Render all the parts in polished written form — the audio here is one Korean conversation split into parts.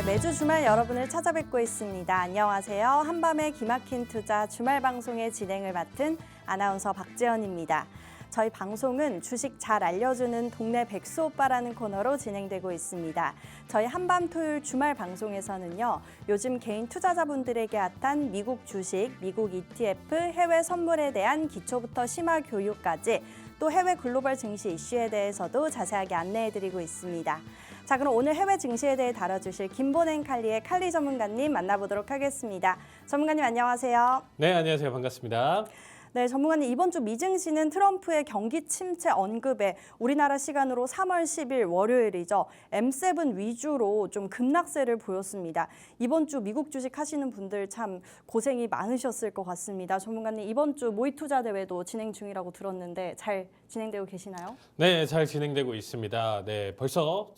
매주 주말 여러분을 찾아뵙고 있습니다. 안녕하세요. 한밤의 기막힌 투자 주말 방송의 진행을 맡은 아나운서 박지연입니다. 저희 방송은 주식 잘 알려주는 동네 백수 오빠라는 코너로 진행되고 있습니다. 저희 한밤 토요일 주말 방송에서는요, 요즘 개인 투자자분들에게 핫한 미국 주식, 미국 ETF, 해외 선물에 대한 기초부터 심화 교육까지 또 해외 글로벌 증시 이슈에 대해서도 자세하게 안내해드리고 있습니다. 자, 그럼 오늘 해외 증시에 대해 다뤄주실 김보냉 칼리의 칼리 전문가님 만나보도록 하겠습니다. 전문가님 안녕하세요. 네, 안녕하세요. 반갑습니다. 네, 전문가님 이번 주 미증시는 트럼프의 경기 침체 언급에 우리나라 시간으로 3월 10일 월요일이죠. M7 위주로 좀 급락세를 보였습니다. 이번 주 미국 주식 하시는 분들 참 고생이 많으셨을 것 같습니다. 전문가님 이번 주 모의 투자 대회도 진행 중이라고 들었는데 잘 진행되고 계시나요? 네, 잘 진행되고 있습니다. 네, 벌써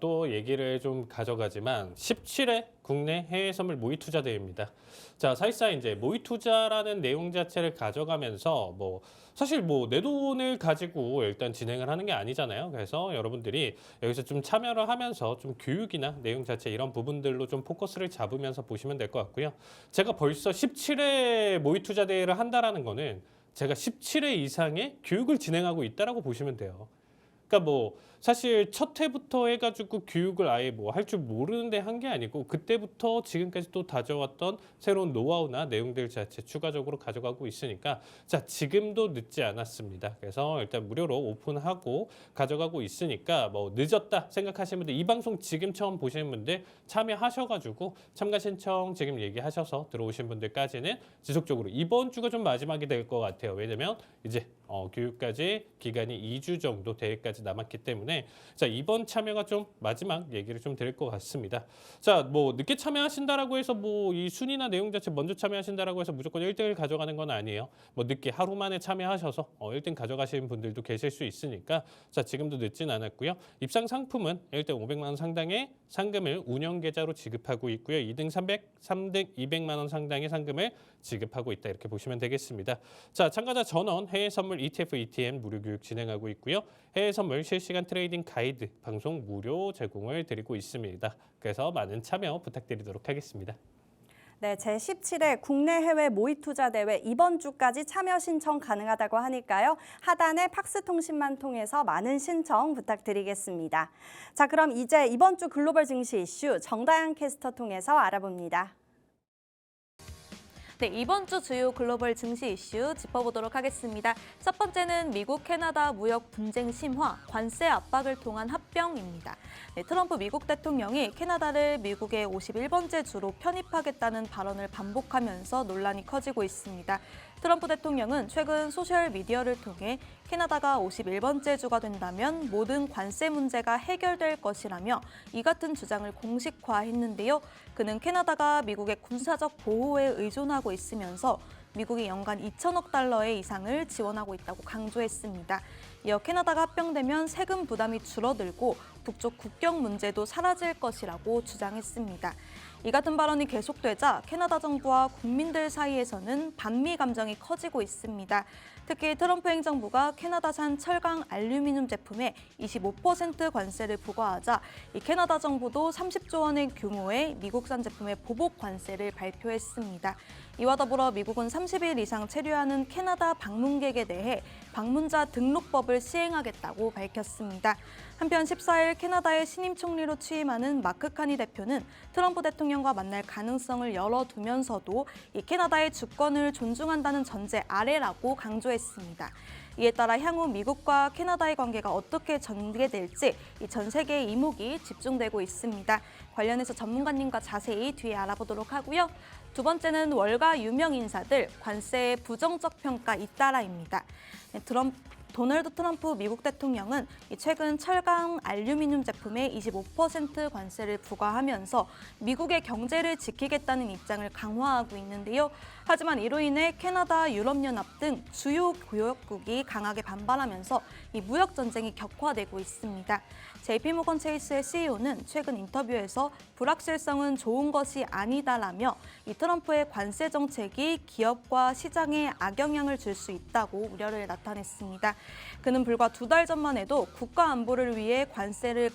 또 얘기를 좀 가져가지만 17회 국내 해외 선물 모의 투자 대회입니다. 자, 사실상 이제 모의 투자라는 내용 자체를 가져가면서 사실 내 돈을 가지고 일단 진행을 하는 게 아니잖아요. 그래서 여러분들이 여기서 좀 참여를 하면서 좀 교육이나 내용 자체 이런 부분들로 좀 포커스를 잡으면서 보시면 될 것 같고요. 제가 벌써 17회 모의 투자 대회를 한다라는 거는 제가 17회 이상의 교육을 진행하고 있다라고 보시면 돼요. 그러니까 사실 첫 해부터 해가지고 교육을 아예 할 줄 모르는데 한 게 아니고 그때부터 지금까지 또 다져왔던 새로운 노하우나 내용들 자체 추가적으로 가져가고 있으니까 자, 지금도 늦지 않았습니다. 그래서 일단 무료로 오픈하고 가져가고 있으니까 늦었다 생각하시는 분들 이 방송 지금 처음 보시는 분들 참여하셔가지고 참가 신청 지금 얘기하셔서 들어오신 분들까지는 지속적으로 이번 주가 좀 마지막이 될 것 같아요. 왜냐면 이제 교육까지 기간이 2주 정도 대회까지 남았기 때문에 자, 이번 참여가 좀 마지막 얘기를 좀 드릴 것 같습니다. 자, 늦게 참여하신다라고 해서 이 순위나 내용 자체 먼저 참여하신다라고 해서 무조건 1등을 가져가는 건 아니에요. 늦게 하루 만에 참여하셔서 1등 가져가시는 분들도 계실 수 있으니까 자, 지금도 늦진 않았고요. 입상 상품은 1등 500만 원 상당의 상금을 운영 계좌로 지급하고 있고요. 2등 300, 3등 200만 원 상당의 상금을 지급하고 있다. 이렇게 보시면 되겠습니다. 자, 참가자 전원 해외 선물 ETF, ETN 무료 교육 진행하고 있고요. 해외 선물 실시간 트레이딩 가이드 방송 무료 제공을 드리고 있습니다. 그래서 많은 참여 부탁드리도록 하겠습니다. 네, 제17회 국내 해외 모의 투자 대회 이번 주까지 참여 신청 가능하다고 하니까요. 하단의 팍스통신만 통해서 많은 신청 부탁드리겠습니다. 자, 그럼 이제 이번 주 글로벌 증시 이슈 정다양 캐스터 통해서 알아봅니다. 네, 이번 주 주요 글로벌 증시 이슈 짚어보도록 하겠습니다. 첫 번째는 미국, 캐나다 무역 분쟁 심화, 관세 압박을 통한 합병입니다. 네, 트럼프 미국 대통령이 캐나다를 미국의 51번째 주로 편입하겠다는 발언을 반복하면서 논란이 커지고 있습니다. 트럼프 대통령은 최근 소셜미디어를 통해 캐나다가 51번째 주가 된다면 모든 관세 문제가 해결될 것이라며 이 같은 주장을 공식화했는데요. 그는 캐나다가 미국의 군사적 보호에 의존하고 있으면서 미국이 연간 2천억 달러의 이상을 지원하고 있다고 강조했습니다. 이어 캐나다가 합병되면 세금 부담이 줄어들고 북쪽 국경 문제도 사라질 것이라고 주장했습니다. 이 같은 발언이 계속되자 캐나다 정부와 국민들 사이에서는 반미 감정이 커지고 있습니다. 특히 트럼프 행정부가 캐나다산 철강 알루미늄 제품에 25% 관세를 부과하자 이 캐나다 정부도 30조 원의 규모의 미국산 제품의 보복 관세를 발표했습니다. 이와 더불어 미국은 30일 이상 체류하는 캐나다 방문객에 대해 방문자 등록법을 시행하겠다고 밝혔습니다. 한편 14일 캐나다의 신임 총리로 취임하는 마크 카니 대표는 트럼프 대통령과 만날 가능성을 열어두면서도 이 캐나다의 주권을 존중한다는 전제 아래라고 강조했습니다. 이에 따라 향후 미국과 캐나다의 관계가 어떻게 전개될지 전 세계의 이목이 집중되고 있습니다. 관련해서 전문가님과 자세히 뒤에 알아보도록 하고요. 두 번째는 월가 유명 인사들 관세의 부정적 평가 잇따라입니다. 도널드 트럼프 미국 대통령은 최근 철강 알루미늄 제품에 25% 관세를 부과하면서 미국의 경제를 지키겠다는 입장을 강화하고 있는데요. 하지만 이로 인해 캐나다, 유럽연합 등 주요 교역국이 강하게 반발하면서 이 무역 전쟁이 격화되고 있습니다. JP모건 체이스의 CEO는 최근 인터뷰에서 불확실성은 좋은 것이 아니다라며 이 트럼프의 관세 정책이 기업과 시장에 악영향을 줄 수 있다고 우려를 나타냈습니다. 그는 불과 2달 전만 해도 국가 안보를 위해 관세를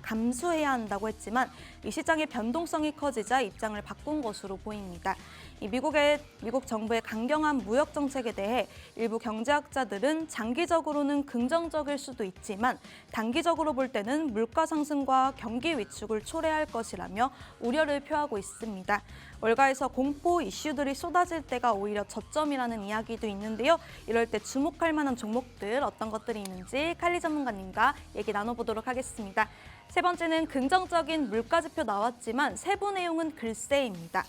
감수해야 한다고 했지만 이 시장의 변동성이 커지자 입장을 바꾼 것으로 보입니다. 미국 정부의 강경한 무역 정책에 대해 일부 경제학자들은 장기적으로는 긍정적일 수도 있지만 단기적으로 볼 때는 물가 상승과 경기 위축을 초래할 것이라며 우려를 표하고 있습니다. 월가에서 공포 이슈들이 쏟아질 때가 오히려 저점이라는 이야기도 있는데요. 이럴 때 주목할 만한 종목들 어떤 것들이 있는지 칼리 전문가님과 얘기 나눠보도록 하겠습니다. 세 번째는 긍정적인 물가지표 나왔지만 세부 내용은 글쎄입니다.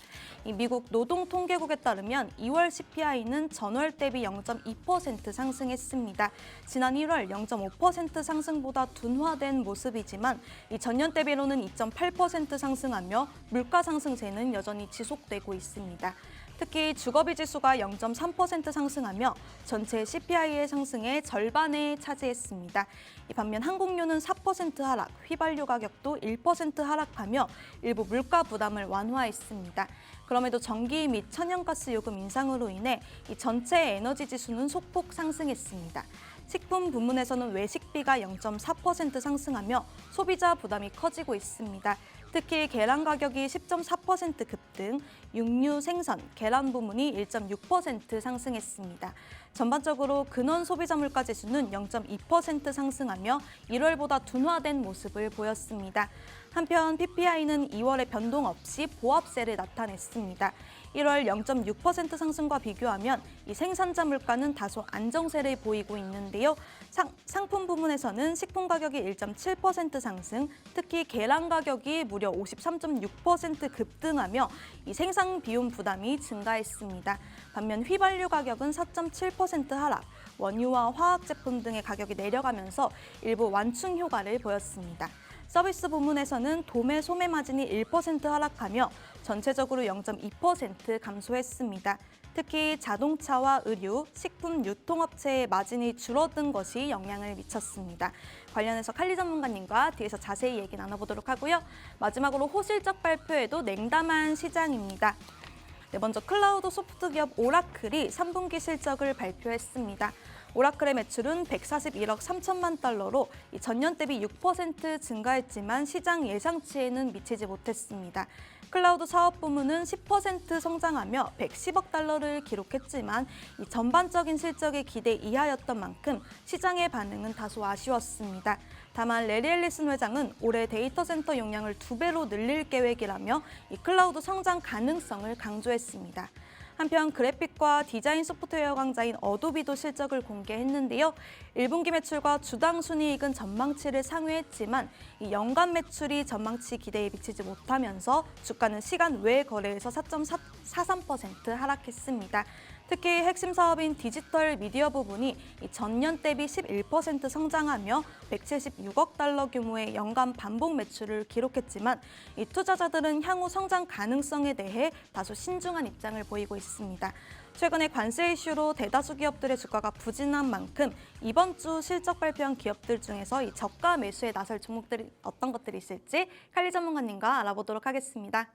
미국 노동통계국에 따르면 2월 CPI는 전월 대비 0.2% 상승했습니다. 지난 1월 0.5% 상승보다 둔화된 모습이지만 이 전년 대비로는 2.8% 상승하며 물가 상승세는 여전히 지속되고 있습니다. 특히 주거비 지수가 0.3% 상승하며 전체 CPI의 상승의 절반을 차지했습니다. 반면 항공료는 4% 하락, 휘발유 가격도 1% 하락하며 일부 물가 부담을 완화했습니다. 그럼에도 전기 및 천연가스 요금 인상으로 인해 이 전체 에너지 지수는 소폭 상승했습니다. 식품 부문에서는 외식비가 0.4% 상승하며 소비자 부담이 커지고 있습니다. 특히 계란 가격이 10.4% 급등, 육류 생선, 계란 부문이 1.6% 상승했습니다. 전반적으로 근원 소비자 물가 지수는 0.2% 상승하며 1월보다 둔화된 모습을 보였습니다. 한편 PPI는 2월에 변동 없이 보합세를 나타냈습니다. 1월 0.6% 상승과 비교하면 이 생산자 물가는 다소 안정세를 보이고 있는데요. 상품 부문에서는 식품 가격이 1.7% 상승, 특히 계란 가격이 무려 53.6% 급등하며 이 생산 비용 부담이 증가했습니다. 반면 휘발유 가격은 4.7% 하락, 원유와 화학 제품 등의 가격이 내려가면서 일부 완충 효과를 보였습니다. 서비스 부문에서는 도매 소매 마진이 1% 하락하며 전체적으로 0.2% 감소했습니다. 특히 자동차와 의류, 식품 유통업체의 마진이 줄어든 것이 영향을 미쳤습니다. 관련해서 칼리 전문가님과 뒤에서 자세히 얘기 나눠보도록 하고요. 마지막으로 호실적 발표에도 냉담한 시장입니다. 먼저 클라우드 소프트 기업 오라클이 3분기 실적을 발표했습니다. 오라클의 매출은 141억 3천만 달러로 전년 대비 6% 증가했지만 시장 예상치에는 미치지 못했습니다. 클라우드 사업 부문은 10% 성장하며 110억 달러를 기록했지만 이 전반적인 실적의 기대 이하였던 만큼 시장의 반응은 다소 아쉬웠습니다. 다만 레리 앨리슨 회장은 올해 데이터 센터 용량을 2배로 늘릴 계획이라며 이 클라우드 성장 가능성을 강조했습니다. 한편 그래픽과 디자인 소프트웨어 강자인 어도비도 실적을 공개했는데요. 1분기 매출과 주당 순이익은 전망치를 상회했지만 이 연간 매출이 전망치 기대에 미치지 못하면서 주가는 시간 외 거래에서 4.43% 하락했습니다. 특히 핵심 사업인 디지털 미디어 부분이 전년 대비 11% 성장하며 176억 달러 규모의 연간 반복 매출을 기록했지만 이 투자자들은 향후 성장 가능성에 대해 다소 신중한 입장을 보이고 있습니다. 최근에 관세 이슈로 대다수 기업들의 주가가 부진한 만큼 이번 주 실적 발표한 기업들 중에서 이 저가 매수에 나설 종목들이 어떤 것들이 있을지 칼리 전문가님과 알아보도록 하겠습니다.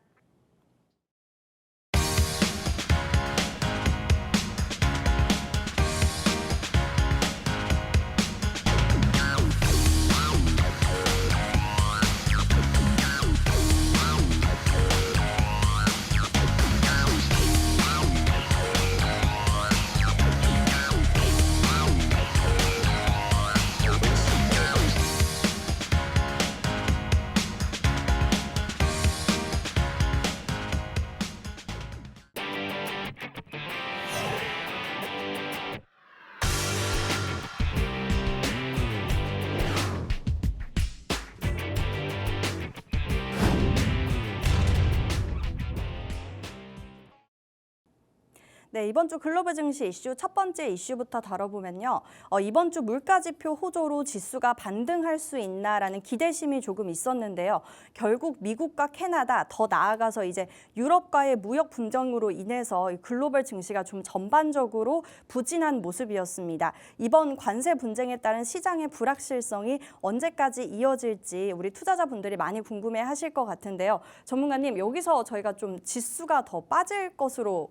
네, 이번 주 글로벌 증시 이슈 첫 번째 이슈부터 다뤄보면요. 이번 주 물가지표 호조로 지수가 반등할 수 있나라는 기대심이 조금 있었는데요. 결국 미국과 캐나다, 더 나아가서 이제 유럽과의 무역 분쟁으로 인해서 글로벌 증시가 좀 전반적으로 부진한 모습이었습니다. 이번 관세 분쟁에 따른 시장의 불확실성이 언제까지 이어질지 우리 투자자분들이 많이 궁금해하실 것 같은데요. 전문가님, 여기서 저희가 좀 지수가 더 빠질 것으로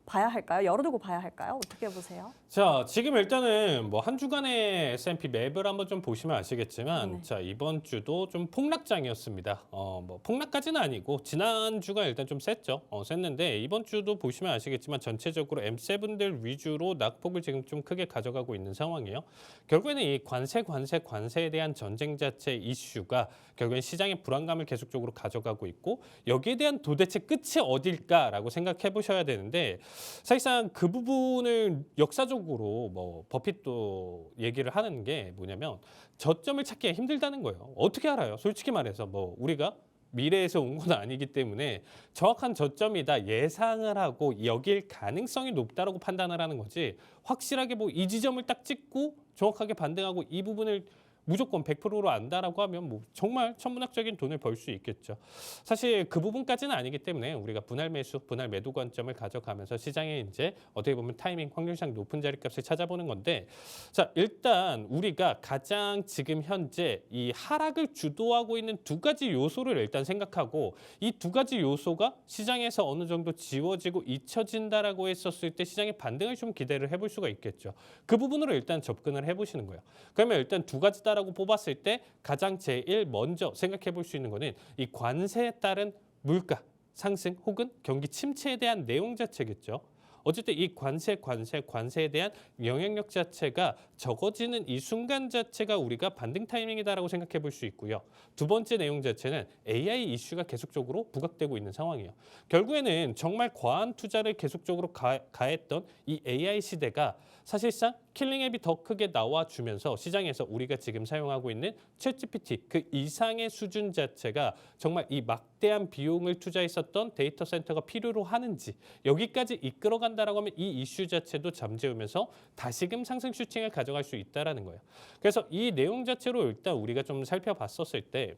봐야 할까요? 열어두고 봐야 할까요? 어떻게 보세요? 자, 지금 일단은 뭐 한 주간의 S&P 맵을 한번 좀 보시면 아시겠지만, 네. 자, 이번 주도 좀 폭락장이었습니다. 뭐 폭락까지는 아니고 지난 주가 일단 좀 셌죠. 셌는데 이번 주도 보시면 아시겠지만 전체적으로 M7들 위주로 낙폭을 지금 좀 크게 가져가고 있는 상황이에요. 결국에는 이 관세에 대한 전쟁 자체 이슈가 결국엔 시장의 불안감을 계속적으로 가져가고 있고, 여기에 대한 도대체 끝이 어딜까라고 생각해 보셔야 되는데, 사실상 그 부분을 역사적으로 뭐 버핏도 얘기를 하는 게 뭐냐면, 저점을 찾기가 힘들다는 거예요. 어떻게 알아요? 솔직히 말해서 뭐 우리가 미래에서 온 건 아니기 때문에 정확한 저점이다 예상을 하고 여길 가능성이 높다라고 판단을 하는 거지, 확실하게 뭐 이 지점을 딱 찍고 정확하게 반등하고 이 부분을 무조건 100%로 안다라고 하면 뭐 정말 천문학적인 돈을 벌 수 있겠죠. 사실 그 부분까지는 아니기 때문에 우리가 분할 매수, 분할 매도 관점을 가져가면서 시장에 이제 어떻게 보면 타이밍, 확률상 높은 자리값을 찾아보는 건데, 자, 일단 우리가 가장 지금 현재 이 하락을 주도하고 있는 두 가지 요소를 일단 생각하고, 이 두 가지 요소가 시장에서 어느 정도 지워지고 잊혀진다라고 했었을 때 시장의 반등을 좀 기대를 해볼 수가 있겠죠. 그 부분으로 일단 접근을 해보시는 거예요. 그러면 일단 두 가지다라고 뽑았을 때 가장 제일 먼저 생각해 볼 수 있는 거는 이 관세에 따른 물가 상승 혹은 경기 침체에 대한 내용 자체겠죠. 어쨌든 이 관세에 대한 영향력 자체가 적어지는 이 순간 자체가 우리가 반등 타이밍이다라고 생각해 볼 수 있고요. 두 번째 내용 자체는 AI 이슈가 계속적으로 부각되고 있는 상황이에요. 결국에는 정말 과한 투자를 계속적으로 가했던 이 AI 시대가 사실상 킬링 앱이 더 크게 나와주면서 시장에서 우리가 지금 사용하고 있는 챗GPT 그 이상의 수준 자체가 정말 이 막대한 비용을 투자했었던 데이터 센터가 필요로 하는지 여기까지 이끌어간다라고 하면 이 이슈 자체도 잠재우면서 다시금 상승 슈팅을 가져갈 수 있다라는 거예요. 그래서 이 내용 자체로 일단 우리가 좀 살펴봤었을 때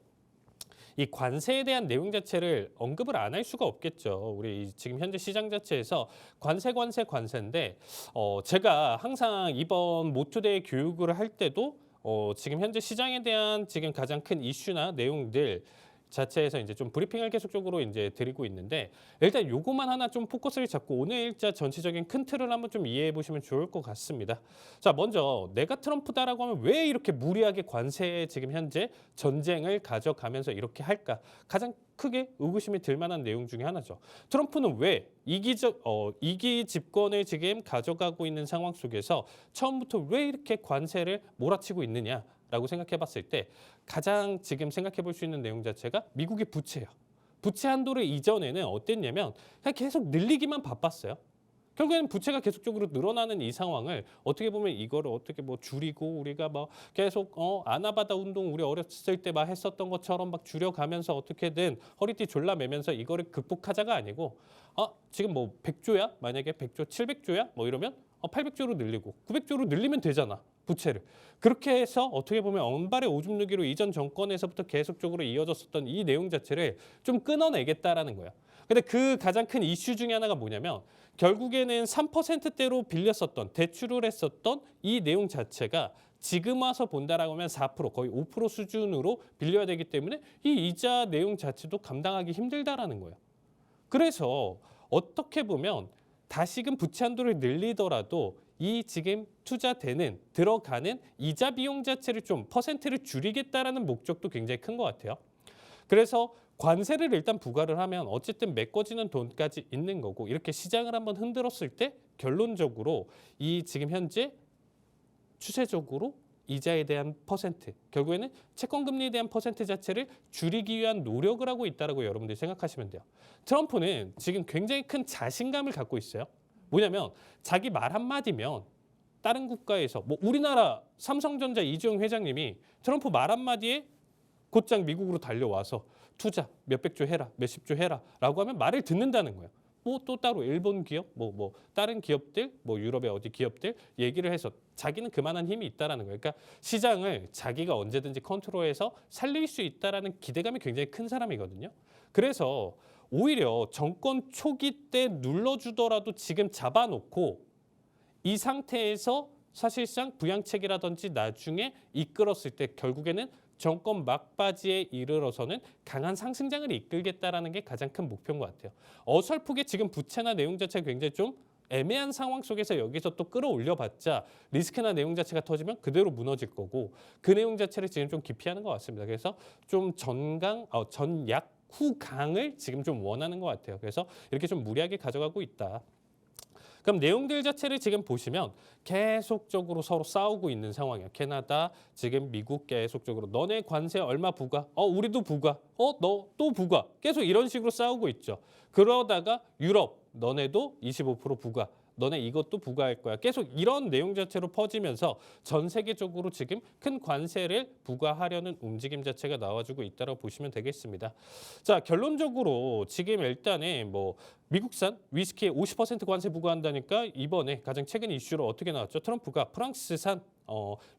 이 관세에 대한 내용 자체를 언급을 안 할 수가 없겠죠. 우리 지금 현재 시장 자체에서 관세인데 제가 항상 이번 모투데이 교육을 할 때도 지금 현재 시장에 대한 지금 가장 큰 이슈나 내용들 자체에서 이제 좀 브리핑을 계속적으로 이제 드리고 있는데, 일단 요거만 하나 좀 포커스를 잡고 오늘 일자 전체적인 큰 틀을 한번 좀 이해해 보시면 좋을 것 같습니다. 자, 먼저 내가 트럼프다라고 하면 왜 이렇게 무리하게 관세에 지금 현재 전쟁을 가져가면서 이렇게 할까? 가장 크게 의구심이 들 만한 내용 중에 하나죠. 트럼프는 왜 이기 집권을 지금 가져가고 있는 상황 속에서 처음부터 왜 이렇게 관세를 몰아치고 있느냐? 라고 생각해 봤을 때 가장 지금 생각해 볼 수 있는 내용 자체가 미국의 부채예요. 부채 한도를 이전에는 어땠냐면 그냥 계속 늘리기만 바빴어요. 결국에는 부채가 계속적으로 늘어나는 이 상황을 어떻게 보면 이거를 어떻게 뭐 줄이고 우리가 뭐 계속 아나바다 운동 우리 어렸을 때 막 했었던 것처럼 막 줄여가면서 어떻게든 허리띠 졸라매면서 이거를 극복하자가 아니고 지금 뭐 100조야? 만약에 100조, 700조야? 뭐 이러면 800조로 늘리고 900조로 늘리면 되잖아. 부채를. 그렇게 해서 어떻게 보면 언발의 오줌 누기로 이전 정권에서부터 계속적으로 이어졌었던 이 내용 자체를 좀 끊어내겠다라는 거야. 근데 그 가장 큰 이슈 중에 하나가 뭐냐면 결국에는 3%대로 빌렸었던 대출을 했었던 이 내용 자체가 지금 와서 본다라고 하면 4% 거의 5% 수준으로 빌려야 되기 때문에 이 이자 내용 자체도 감당하기 힘들다라는 거예요. 그래서 어떻게 보면 다시금 부채 한도를 늘리더라도 이 지금 투자되는 들어가는 이자 비용 자체를 좀 퍼센트를 줄이겠다라는 목적도 굉장히 큰 것 같아요. 그래서 관세를 일단 부과를 하면 어쨌든 메꿔지는 돈까지 있는 거고, 이렇게 시장을 한번 흔들었을 때 결론적으로 이 지금 현재 추세적으로 이자에 대한 퍼센트, 결국에는 채권 금리에 대한 퍼센트 자체를 줄이기 위한 노력을 하고 있다라고 여러분들이 생각하시면 돼요. 트럼프는 지금 굉장히 큰 자신감을 갖고 있어요. 뭐냐면 자기 말 한마디면 다른 국가에서 뭐 우리나라 삼성전자 이재용 회장님이 트럼프 말 한마디에 곧장 미국으로 달려와서 투자 몇백조 해라, 몇십조 해라 라고 하면 말을 듣는다는 거예요. 뭐 또 따로 일본 기업, 뭐 다른 기업들, 뭐 유럽의 어디 기업들 얘기를 해서 자기는 그만한 힘이 있다라는 거예요. 그러니까 시장을 자기가 언제든지 컨트롤해서 살릴 수 있다라는 기대감이 굉장히 큰 사람이거든요. 그래서 오히려 정권 초기 때 눌러주더라도 지금 잡아놓고 이 상태에서 사실상 부양책이라든지 나중에 이끌었을 때 결국에는 정권 막바지에 이르러서는 강한 상승장을 이끌겠다라는 게 가장 큰 목표인 것 같아요. 어설프게 지금 부채나 내용 자체가 굉장히 좀 애매한 상황 속에서 여기서 또 끌어올려봤자 리스크나 내용 자체가 터지면 그대로 무너질 거고 그 내용 자체를 지금 좀 기피하는 것 같습니다. 그래서 좀 전약 후강을 지금 좀 원하는 것 같아요. 그래서 이렇게 좀 무리하게 가져가고 있다. 그럼 내용들 자체를 지금 보시면 계속적으로 서로 싸우고 있는 상황이에요. 캐나다, 지금 미국 계속적으로 너네 관세 얼마 부과? 우리도 부과. 너 또 부과. 계속 이런 식으로 싸우고 있죠. 그러다가 유럽, 너네도 25% 부과. 너네 이것도 부과할 거야. 계속 이런 내용 자체로 퍼지면서 전 세계적으로 지금 큰 관세를 부과하려는 움직임 자체가 나와주고 있다고 보시면 되겠습니다. 자, 결론적으로 지금 일단은 뭐 미국산 위스키에 50% 관세 부과한다니까 이번에 가장 최근 이슈로 어떻게 나왔죠? 트럼프가 프랑스산,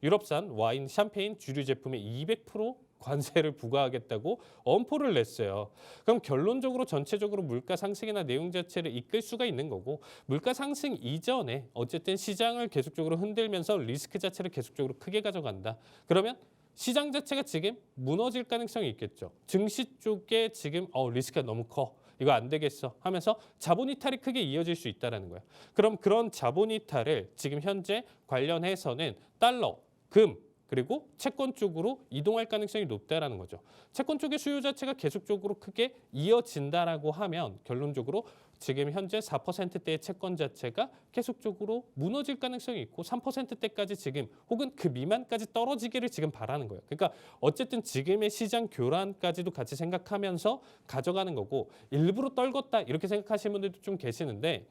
유럽산 와인, 샴페인 주류 제품에 200% 관세를 부과하겠다고 엄포를 냈어요. 그럼 결론적으로 전체적으로 물가 상승이나 내용 자체를 이끌 수가 있는 거고 물가 상승 이전에 어쨌든 시장을 계속적으로 흔들면서 리스크 자체를 계속적으로 크게 가져간다. 그러면 시장 자체가 지금 무너질 가능성이 있겠죠. 증시 쪽에 지금 리스크가 너무 커. 이거 안 되겠어 하면서 자본 이탈이 크게 이어질 수 있다는 거예요. 그럼 그런 자본 이탈을 지금 현재 관련해서는 달러, 금, 그리고 채권 쪽으로 이동할 가능성이 높다라는 거죠. 채권 쪽의 수요 자체가 계속적으로 크게 이어진다라고 하면 결론적으로 지금 현재 4%대의 채권 자체가 계속적으로 무너질 가능성이 있고 3%대까지 지금 혹은 그 미만까지 떨어지기를 지금 바라는 거예요. 그러니까 어쨌든 지금의 시장 교란까지도 같이 생각하면서 가져가는 거고 일부러 떨궜다 이렇게 생각하시는 분들도 좀 계시는데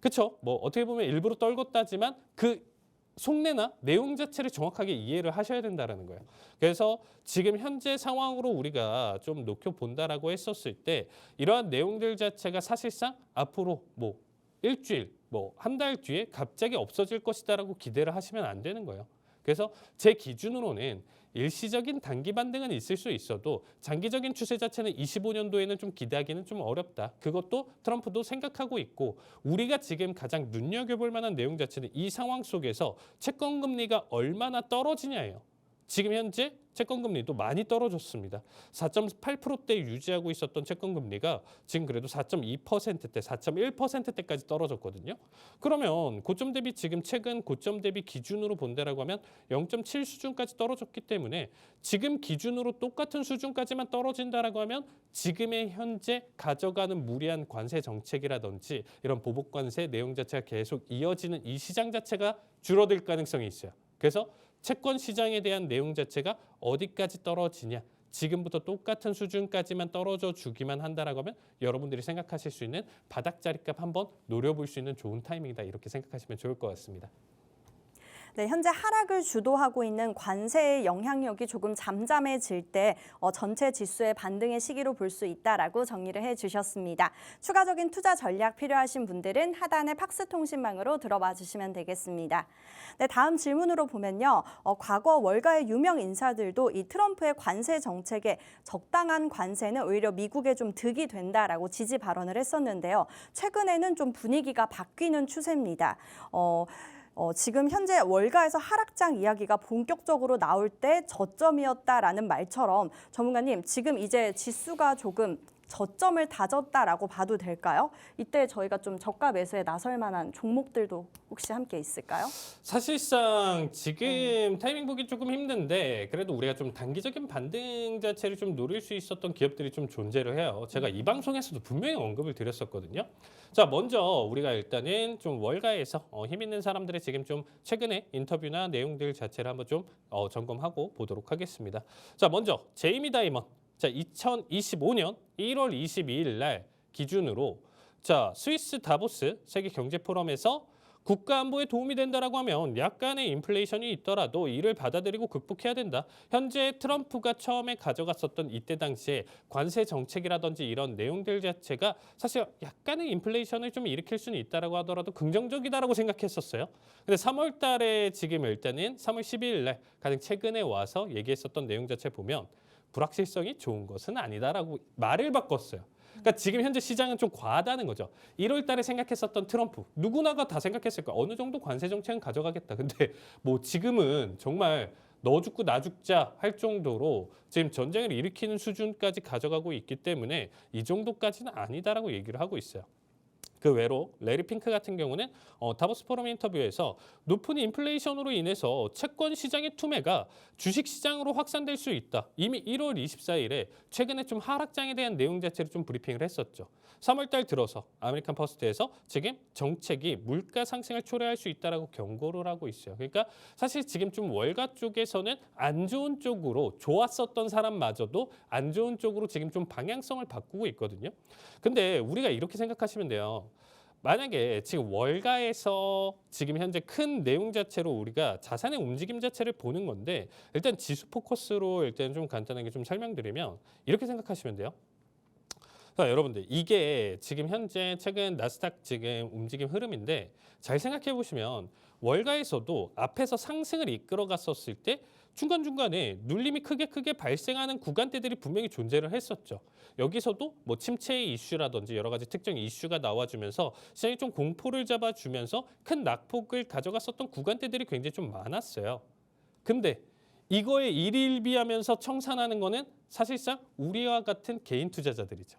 그렇죠. 뭐 어떻게 보면 일부러 떨궜다지만 그 속내나 내용 자체를 정확하게 이해를 하셔야 된다는 거예요. 그래서 지금 현재 상황으로 우리가 좀 놓켜본다라고 했었을 때 이러한 내용들 자체가 사실상 앞으로 뭐 일주일, 뭐 한 달 뒤에 갑자기 없어질 것이다라고 기대를 하시면 안 되는 거예요. 그래서 제 기준으로는 일시적인 단기 반등은 있을 수 있어도 장기적인 추세 자체는 25년도에는 좀 기대하기는 좀 어렵다. 그것도 트럼프도 생각하고 있고 우리가 지금 가장 눈여겨볼 만한 내용 자체는 이 상황 속에서 채권 금리가 얼마나 떨어지냐예요. 지금 현재 채권 금리도 많이 떨어졌습니다. 4.8%대 유지하고 있었던 채권 금리가 지금 그래도 4.2%대, 4.1%대까지 떨어졌거든요. 그러면 고점 대비 지금 최근 고점 대비 기준으로 본다라고 하면 0.7 수준까지 떨어졌기 때문에 지금 기준으로 똑같은 수준까지만 떨어진다라고 하면 지금의 현재 가져가는 무리한 관세 정책이라든지 이런 보복 관세 내용 자체가 계속 이어지는 이 시장 자체가 줄어들 가능성이 있어요. 그래서 채권 시장에 대한 내용 자체가 어디까지 떨어지냐. 지금부터 똑같은 수준까지만 떨어져 주기만 한다라고 하면 여러분들이 생각하실 수 있는 바닥 자리값 한번 노려볼 수 있는 좋은 타이밍이다. 이렇게 생각하시면 좋을 것 같습니다. 네, 현재 하락을 주도하고 있는 관세의 영향력이 조금 잠잠해질 때 전체 지수의 반등의 시기로 볼 수 있다라고 정리를 해주셨습니다. 추가적인 투자 전략 필요하신 분들은 하단의 팍스 통신망으로 들어와 주시면 되겠습니다. 네, 다음 질문으로 보면요. 과거 월가의 유명 인사들도 이 트럼프의 관세 정책에 적당한 관세는 오히려 미국에 좀 득이 된다라고 지지 발언을 했었는데요. 최근에는 좀 분위기가 바뀌는 추세입니다. 지금 현재 월가에서 하락장 이야기가 본격적으로 나올 때 저점이었다라는 말처럼 전문가님 지금 이제 지수가 조금 저점을 다졌다라고 봐도 될까요? 이때 저희가 좀 저가 매수에 나설 만한 종목들도 혹시 함께 있을까요? 사실상 지금 타이밍 보기 조금 힘든데 그래도 우리가 좀 단기적인 반등 자체를 좀 노릴 수 있었던 기업들이 좀 존재를 해요. 제가 이 방송에서도 분명히 언급을 드렸었거든요. 자, 먼저 우리가 일단은 좀 월가에서 힘 있는 사람들의 지금 좀 최근에 인터뷰나 내용들 자체를 한번 좀 점검하고 보도록 하겠습니다. 자, 먼저 제이미 다이먼. 자, 2025년 1월 22일 날 기준으로 자, 스위스 다보스 세계 경제 포럼에서 국가 안보에 도움이 된다라고 하면 약간의 인플레이션이 있더라도 이를 받아들이고 극복해야 된다. 현재 트럼프가 처음에 가져갔었던 이때 당시에 관세 정책이라든지 이런 내용들 자체가 사실 약간의 인플레이션을 좀 일으킬 수는 있다라고 하더라도 긍정적이다라고 생각했었어요. 근데 3월 달에 지금 일단은 3월 12일 날 가장 최근에 와서 얘기했었던 내용 자체 보면 불확실성이 좋은 것은 아니다라고 말을 바꿨어요. 그러니까 지금 현재 시장은 좀 과하다는 거죠. 1월 달에 생각했었던 트럼프 누구나가 다 생각했을 거야. 어느 정도 관세 정책은 가져가겠다. 근데 뭐 지금은 정말 너 죽고 나 죽자 할 정도로 지금 전쟁을 일으키는 수준까지 가져가고 있기 때문에 이 정도까지는 아니다라고 얘기를 하고 있어요. 그 외로 레리 핑크 같은 경우는 다보스 포럼 인터뷰에서 높은 인플레이션으로 인해서 채권 시장의 투매가 주식 시장으로 확산될 수 있다. 이미 1월 24일에 최근에 좀 하락장에 대한 내용 자체를 좀 브리핑을 했었죠. 3월 달 들어서 아메리칸 퍼스트에서 지금 정책이 물가 상승을 초래할 수 있다라고 경고를 하고 있어요. 그러니까 사실 지금 좀 월가 쪽에서는 안 좋은 쪽으로 좋았었던 사람마저도 안 좋은 쪽으로 지금 좀 방향성을 바꾸고 있거든요. 근데 우리가 이렇게 생각하시면 돼요. 만약에 지금 월가에서 지금 현재 큰 내용 자체로 우리가 자산의 움직임 자체를 보는 건데 일단 지수 포커스로 일단 좀 간단하게 좀 설명드리면 이렇게 생각하시면 돼요. 자, 여러분들 이게 지금 현재 최근 나스닥 지금 움직임 흐름인데 잘 생각해 보시면 월가에서도 앞에서 상승을 이끌어 갔었을 때 중간중간에 눌림이 크게 발생하는 구간대들이 분명히 존재를 했었죠. 여기서도 뭐 침체의 이슈라든지 여러 가지 특정 이슈가 나와주면서 시장이 좀 공포를 잡아주면서 큰 낙폭을 가져갔었던 구간대들이 굉장히 좀 많았어요. 근데 이거에 일희일비하면서 청산하는 거는 사실상 우리와 같은 개인 투자자들이죠.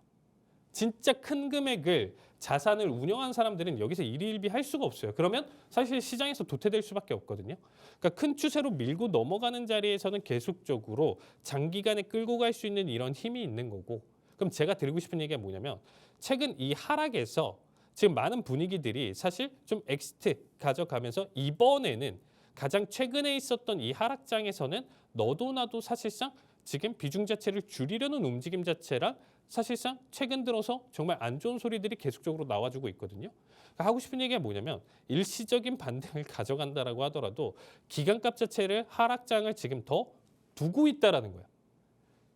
진짜 큰 금액을 자산을 운영한 사람들은 여기서 일희일비 할 수가 없어요. 그러면 사실 시장에서 도태될 수밖에 없거든요. 그러니까 큰 추세로 밀고 넘어가는 자리에서는 계속적으로 장기간에 끌고 갈 수 있는 이런 힘이 있는 거고. 그럼 제가 드리고 싶은 얘기가 뭐냐면 최근 이 하락에서 지금 많은 분위기들이 사실 좀 엑시트 가져가면서 이번에는 가장 최근에 있었던 이 하락장에서는 너도 나도 사실상 지금 비중 자체를 줄이려는 움직임 자체랑 사실상 최근 들어서 정말 안 좋은 소리들이 계속적으로 나와주고 있거든요. 그러니까 하고 싶은 얘기가 뭐냐면 일시적인 반등을 가져간다라고 하더라도 기관값 자체를 하락장을 지금 더 두고 있다라는 거예요.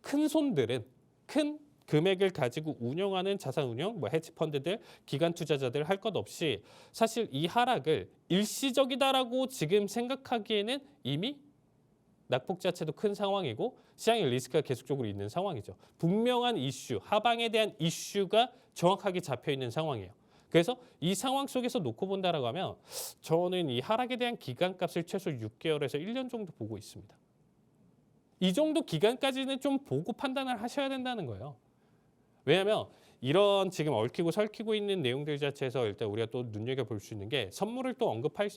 큰 손들은 큰 금액을 가지고 운영하는 자산 운용, 뭐 헤지펀드들, 기관 투자자들 할 것 없이 사실 이 하락을 일시적이다라고 지금 생각하기에는 이미 낙폭 자체도 큰 상황이고 시장의 리스크가 계속적으로 있는 상황이죠. 분명한 이슈, 하방에 대한 이슈가 정확하게 잡혀 있는 상황이에요. 그래서 이 상황 속에서 놓고 본다라고 하면 저는 이 하락에 대한 기간값을 최소 6개월에서 1년 정도 보고 있습니다. 이 정도 기간까지는 좀 보고 판단을 하셔야 된다는 거예요. 왜냐하면 이런 지금 얽히고 설키고 있는 내용들 자체에서 일단 우리가 또 눈여겨볼 수 있는 게 선물을 또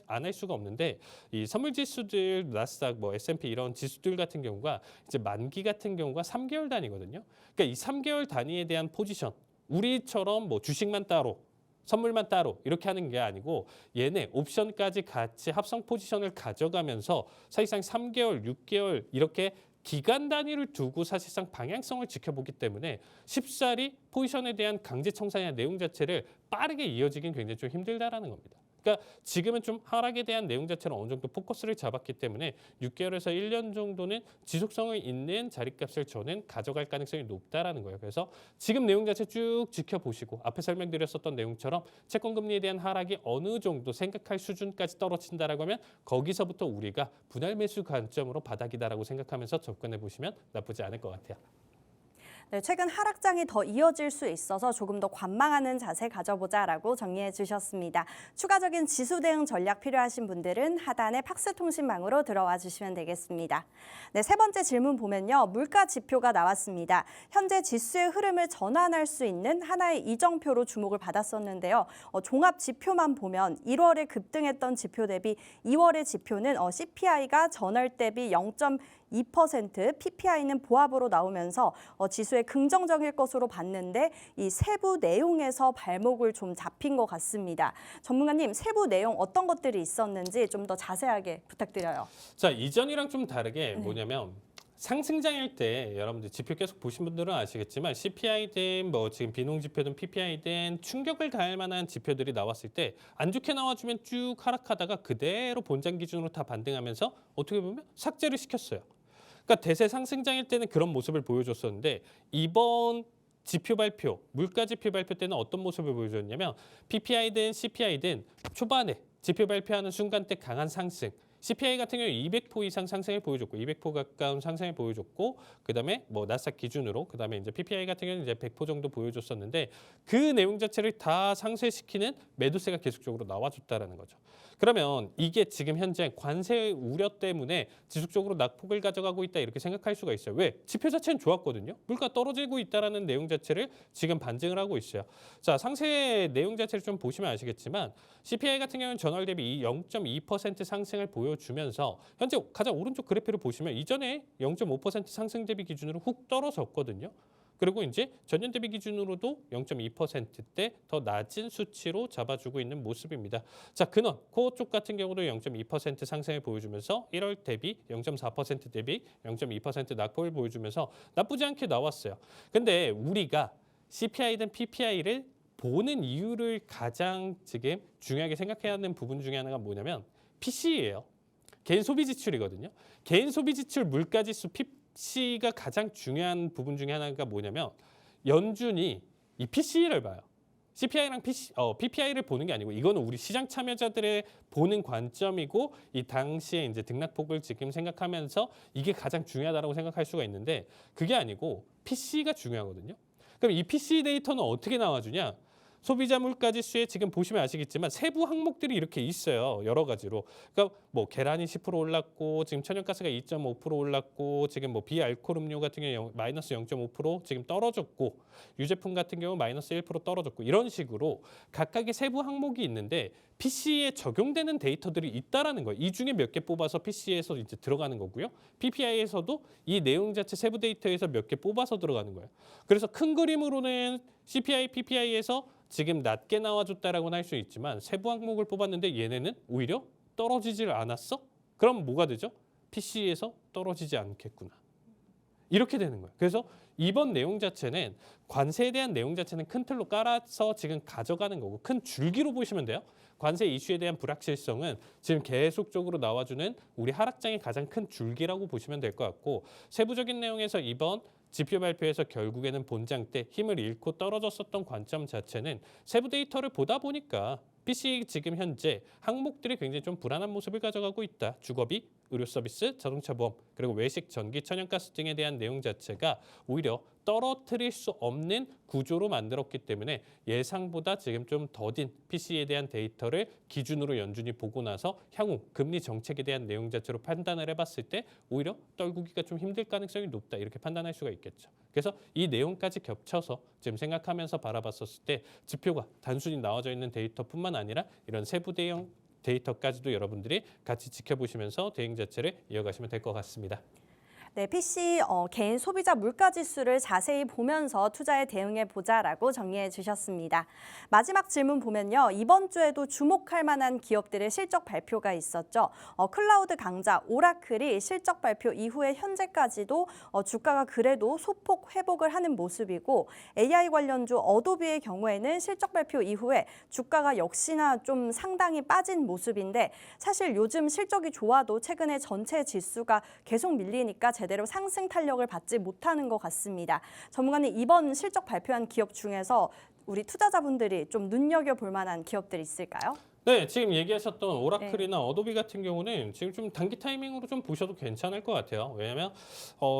안 할 수가 없는데 이 선물 지수들 나스닥 뭐 S&P 이런 지수들 같은 경우가 이제 만기 같은 경우가 3개월 단위거든요. 그러니까 이 3개월 단위에 대한 포지션 우리처럼 뭐 주식만 따로 선물만 따로 이렇게 하는 게 아니고 얘네 옵션까지 같이 합성 포지션을 가져가면서 사실상 3개월, 6개월 이렇게 기간 단위를 두고 사실상 방향성을 지켜보기 때문에 쉽사리 포지션에 대한 강제 청산이나 내용 자체를 빠르게 이어지긴 굉장히 좀 힘들다라는 겁니다. 그러니까 지금은 좀 하락에 대한 내용 자체를 어느 정도 포커스를 잡았기 때문에 6개월에서 1년 정도는 지속성을 있는 자리값을 저는 가져갈 가능성이 높다라는 거예요. 그래서 지금 내용 자체 쭉 지켜보시고 앞에 설명드렸었던 내용처럼 채권 금리에 대한 하락이 어느 정도 생각할 수준까지 떨어진다라고 하면 거기서부터 우리가 분할 매수 관점으로 바닥이다라고 생각하면서 접근해 보시면 나쁘지 않을 것 같아요. 네, 최근 하락장이 더 이어질 수 있어서 조금 더 관망하는 자세 가져보자라고 정리해 주셨습니다. 추가적인 지수 대응 전략 필요하신 분들은 하단의 팍스통신망으로 들어와 주시면 되겠습니다. 네, 세 번째 질문 보면요. 물가 지표가 나왔습니다. 현재 지수의 흐름을 전환할 수 있는 하나의 이정표로 주목을 받았었는데요. 종합 지표만 보면 1월에 급등했던 지표 대비 2월의 지표는 CPI가 전월 대비 0.2%, PPI는 보합으로 나오면서 지수에 긍정적일 것으로 봤는데 이 세부 내용에서 발목을 좀 잡힌 것 같습니다. 전문가님, 세부 내용 어떤 것들이 있었는지 좀 더 자세하게 부탁드려요. 자, 이전이랑 좀 다르게 뭐냐면 상승장일 때 여러분들 지표 계속 보신 분들은 아시겠지만 CPI든 뭐 지금 비농 지표든 PPI든 충격을 가할 만한 지표들이 나왔을 때 안 좋게 나와주면 쭉 하락하다가 그대로 본장 기준으로 다 반등하면서 어떻게 보면 삭제를 시켰어요. 그러니까 대세 상승장일 때는 그런 모습을 보여줬었는데 이번 지표 발표, 물가 지표 발표 때는 어떤 모습을 보여줬냐면 PPI든 CPI든 초반에 지표 발표하는 순간 때 강한 상승, CPI 같은 경우 200포 이상 상승을 보여줬고 200포 가까운 상승을 보여줬고 그다음에 뭐 나스닥 기준으로 그다음에 이제 PPI 같은 경우는 이제 100포 정도 보여줬었는데 그 내용 자체를 다 상쇄시키는 매도세가 계속적으로 나와줬다라는 거죠. 그러면 이게 지금 현재 관세 우려 때문에 지속적으로 낙폭을 가져가고 있다 이렇게 생각할 수가 있어요. 왜? 지표 자체는 좋았거든요. 물가 떨어지고 있다라는 내용 자체를 지금 반증을 하고 있어요. 자, 상세 내용 자체를 좀 보시면 아시겠지만 CPI 같은 경우는 전월 대비 0.2% 상승을 보여주면서 현재 가장 오른쪽 그래프를 보시면 이전에 0.5% 상승 대비 기준으로 훅 떨어졌거든요. 그리고 이제 전년 대비 기준으로도 0.2%대 더 낮은 수치로 잡아주고 있는 모습입니다. 자, 근원 코어 쪽 같은 경우도 0.2% 상승을 보여주면서 1월 대비 0.4% 대비 0.2% 낙폭을 보여주면서 나쁘지 않게 나왔어요. 근데 우리가 CPI든 PPI를 보는 이유를 가장 지금 중요하게 생각해야 하는 부분 중에 하나가 뭐냐면 PC예요. 개인 소비 지출이거든요. 개인 소비 지출 물가 지수 PC가 가장 중요한 부분 중에 하나가 뭐냐면 연준이 이 PC를 봐요. CPI랑 PPI를 보는 게 아니고 이거는 우리 시장 참여자들의 보는 관점이고 이 당시에 이제 등락폭을 지금 생각하면서 이게 가장 중요하다고 생각할 수가 있는데 그게 아니고 PC가 중요하거든요. 그럼 이 PC 데이터는 어떻게 나와주냐? 소비자 물가 지수에 지금 보시면 아시겠지만 세부 항목들이 이렇게 있어요. 여러 가지로. 그러니까 뭐 계란이 10% 올랐고 지금 천연가스가 2.5% 올랐고 지금 뭐 비알코올 음료 같은 경우 마이너스 0.5% 지금 떨어졌고 유제품 같은 경우 마이너스 1% 떨어졌고 이런 식으로 각각의 세부 항목이 있는데 PC에 적용되는 데이터들이 있다라는 거예요. 이 중에 몇 개 뽑아서 PC에서 이제 들어가는 거고요. PPI에서도 이 내용 자체 세부 데이터에서 몇 개 뽑아서 들어가는 거예요. 그래서 큰 그림으로는 CPI, PPI에서 지금 낮게 나와줬다라고는 할 수 있지만 세부 항목을 뽑았는데 얘네는 오히려 떨어지질 않았어? 그럼 뭐가 되죠? PC에서 떨어지지 않겠구나. 이렇게 되는 거예요. 그래서 이번 내용 자체는 관세에 대한 내용 자체는 큰 틀로 깔아서 지금 가져가는 거고 큰 줄기로 보시면 돼요. 관세 이슈에 대한 불확실성은 지금 계속적으로 나와주는 우리 하락장의 가장 큰 줄기라고 보시면 될 것 같고 세부적인 내용에서 이번 지표 발표에서 결국에는 본장 때 힘을 잃고 떨어졌었던 관점 자체는 세부 데이터를 보다 보니까 PC 지금 현재 항목들이 굉장히 좀 불안한 모습을 가져가고 있다. 주거비, 의료 서비스, 자동차 보험, 그리고 외식, 전기, 천연가스 등에 대한 내용 자체가 오히려 떨어뜨릴 수 없는 구조로 만들었기 때문에 예상보다 지금 좀 더딘 PC에 대한 데이터를 기준으로 연준이 보고 나서 향후 금리 정책에 대한 내용 자체로 판단을 해봤을 때 오히려 떨구기가 좀 힘들 가능성이 높다 이렇게 판단할 수가 있겠죠. 그래서 이 내용까지 겹쳐서 지금 생각하면서 바라봤었을 때 지표가 단순히 나와져 있는 데이터뿐만 아니라 이런 세부 대형 데이터까지도 여러분들이 같이 지켜보시면서 대응 자체를 이어가시면 될 것 같습니다. 네, PC 개인 소비자 물가 지수를 자세히 보면서 투자에 대응해 보자라고 정리해 주셨습니다. 마지막 질문 보면요. 이번 주에도 주목할 만한 기업들의 실적 발표가 있었죠. 클라우드 강자 오라클이 실적 발표 이후에 현재까지도 주가가 그래도 소폭 회복을 하는 모습이고 AI 관련주 어도비의 경우에는 실적 발표 이후에 주가가 역시나 좀 상당히 빠진 모습인데 사실 요즘 실적이 좋아도 최근에 전체 지수가 계속 밀리니까 제대로 상승 탄력을 받지 못하는 것 같습니다. 전문가님 이번 실적 발표한 기업 중에서 우리 투자자분들이 좀 눈여겨볼 만한 기업들이 있을까요? 네, 지금 얘기하셨던 오라클이나 어도비 같은 경우는 지금 좀 단기 타이밍으로 좀 보셔도 괜찮을 것 같아요. 왜냐하면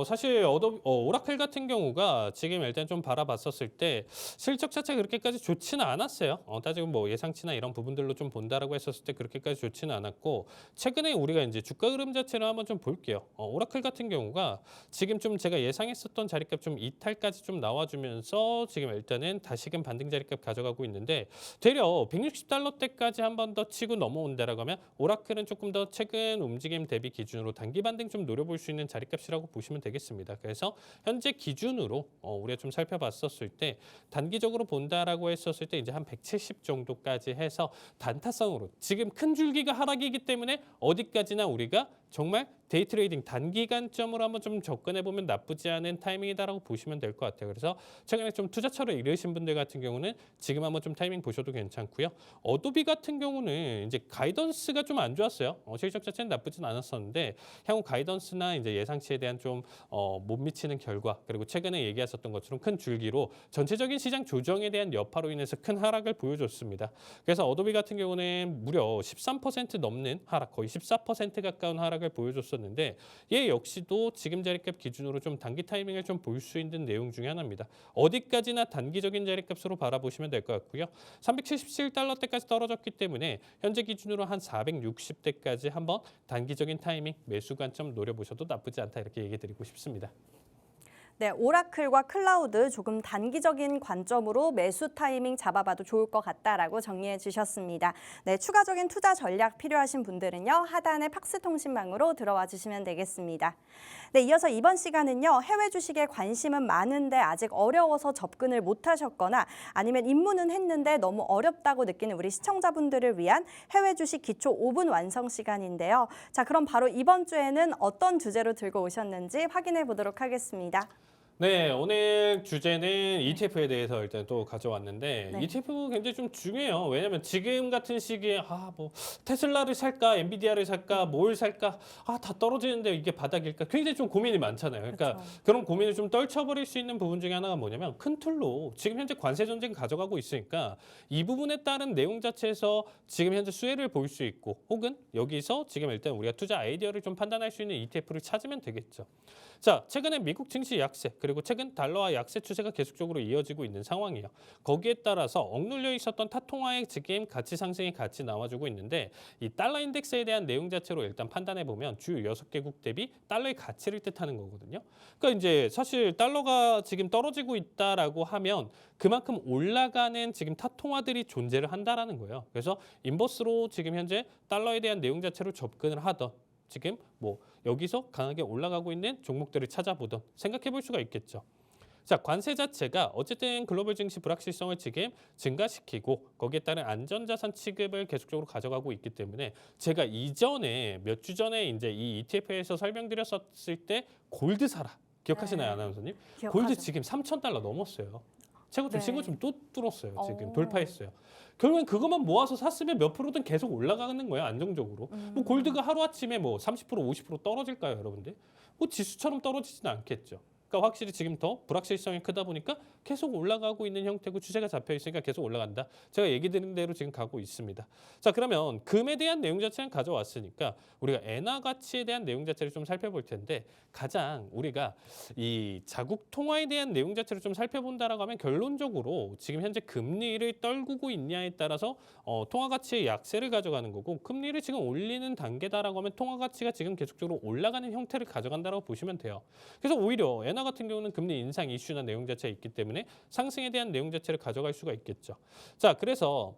사실 오라클 같은 경우가 지금 일단 좀 바라봤었을 때 실적 자체가 그렇게까지 좋지는 않았어요. 따지고 뭐 예상치나 이런 부분들로 좀 본다라고 했었을 때 그렇게까지 좋지는 않았고 최근에 우리가 이제 주가 흐름 자체를 한번 좀 볼게요. 오라클 같은 경우가 지금 좀 제가 예상했었던 자리값 좀 이탈까지 좀 나와주면서 지금 일단은 다시금 반등 자리값 가져가고 있는데 되려 160달러대까지 한 번 더 치고 넘어온다라고 하면 오라클은 조금 더 최근 움직임 대비 기준으로 단기 반등 좀 노려볼 수 있는 자리값이라고 보시면 되겠습니다. 그래서 현재 기준으로 우리가 좀 살펴봤었을 때 단기적으로 본다라고 했었을 때 이제 한 170 정도까지 해서 단타성으로 지금 큰 줄기가 하락이기 때문에 어디까지나 우리가 정말 데이 트레이딩 단기간점으로 한번 좀 접근해 보면 나쁘지 않은 타이밍이다라고 보시면 될 것 같아요. 그래서 최근에 좀 투자처를 잃으신 분들 같은 경우는 지금 한번 좀 타이밍 보셔도 괜찮고요. 어도비 같은 경우는 이제 가이던스가 좀 안 좋았어요. 실적 자체는 나쁘진 않았었는데 향후 가이던스나 이제 예상치에 대한 좀 못 미치는 결과, 그리고 최근에 얘기하셨던 것처럼 큰 줄기로 전체적인 시장 조정에 대한 여파로 인해서 큰 하락을 보여줬습니다. 그래서 어도비 같은 경우는 무려 13% 넘는 하락, 거의 14% 가까운 하락을 보여줬었는데 얘 역시도 지금 자리값 기준으로 좀 단기 타이밍을 좀 볼 수 있는 내용 중에 하나입니다. 어디까지나 단기적인 자리값으로 바라보시면 될 것 같고요. 377달러대까지 떨어졌기 때문에 현재 기준으로 한 460대까지 한번 단기적인 타이밍 매수 관점 노려보셔도 나쁘지 않다, 이렇게 얘기 드리고 싶습니다. 네, 오라클과 클라우드 조금 단기적인 관점으로 매수 타이밍 잡아봐도 좋을 것 같다라고 정리해 주셨습니다. 네, 추가적인 투자 전략 필요하신 분들은요, 하단의 팍스통신망으로 들어와 주시면 되겠습니다. 네, 이어서 이번 시간은요, 해외 주식에 관심은 많은데 아직 어려워서 접근을 못 하셨거나 아니면 입문은 했는데 너무 어렵다고 느끼는 우리 시청자분들을 위한 해외 주식 기초 5분 완성 시간인데요. 자, 그럼 바로 이번 주에는 어떤 주제로 들고 오셨는지 확인해 보도록 하겠습니다. 네, 오늘 주제는 ETF에 대해서 일단 또 가져왔는데 네. ETF 굉장히 좀 중요해요. 왜냐면 지금 같은 시기에 뭐 테슬라를 살까, 엔비디아를 살까, 뭘 살까, 다 떨어지는데 이게 바닥일까, 굉장히 좀 고민이 많잖아요. 그러니까 그렇죠. 그런 고민을 좀 떨쳐버릴 수 있는 부분 중에 하나가 뭐냐면 큰 틀로 지금 현재 관세 전쟁 가져가고 있으니까 이 부분에 따른 내용 자체에서 지금 현재 수혜를 볼 수 있고, 혹은 여기서 지금 일단 우리가 투자 아이디어를 좀 판단할 수 있는 ETF를 찾으면 되겠죠. 자, 최근에 미국 증시 약세, 그리고 최근 달러와 약세 추세가 계속적으로 이어지고 있는 상황이에요. 거기에 따라서 억눌려 있었던 타통화의 지금 가치 상승이 같이 나와주고 있는데, 이 달러 인덱스에 대한 내용 자체로 일단 판단해 보면 주요 6개국 대비 달러의 가치를 뜻하는 거거든요. 그러니까 이제 사실 달러가 지금 떨어지고 있다라고 하면 그만큼 올라가는 지금 타통화들이 존재를 한다라는 거예요. 그래서 인버스로 지금 현재 달러에 대한 내용 자체로 접근을 하던, 지금 뭐 여기서 강하게 올라가고 있는 종목들을 찾아보던 생각해 볼 수가 있겠죠. 자, 관세 자체가 어쨌든 글로벌 증시 불확실성을 지금 증가시키고 거기에 따른 안전자산 취급을 계속적으로 가져가고 있기 때문에 제가 이전에 몇 주 전에 이제 이 ETF에서 설명드렸었을 때 골드 사라 기억하시나요, 네. 아나운서님? 기억하죠. 골드 지금 3,000달러 넘었어요. 최고점 네. 신고점 또 뚫었어요. 지금 오. 돌파했어요. 결국엔 그것만 모아서 샀으면 몇 프로든 계속 올라가는 거예요, 안정적으로. 뭐 골드가 하루아침에 뭐 30% 50% 떨어질까요, 여러분들? 뭐 지수처럼 떨어지지는 않겠죠. 그러니까 확실히 지금 더 불확실성이 크다 보니까 계속 올라가고 있는 형태고 추세가 잡혀 있으니까 계속 올라간다. 제가 얘기 드린 대로 지금 가고 있습니다. 자, 그러면 금에 대한 내용 자체는 가져왔으니까 우리가 엔화 가치에 대한 내용 자체를 좀 살펴볼 텐데, 가장 우리가 이 자국 통화에 대한 내용 자체를 좀 살펴본다라고 하면 결론적으로 지금 현재 금리를 떨구고 있냐에 따라서 통화 가치의 약세를 가져가는 거고, 금리를 지금 올리는 단계다라고 하면 통화 가치가 지금 계속적으로 올라가는 형태를 가져간다라고 보시면 돼요. 그래서 오히려 엔화 같은 경우는 금리 인상 이슈나 내용 자체가 있기 때문에 상승에 대한 내용 자체를 가져갈 수가 있겠죠. 자, 그래서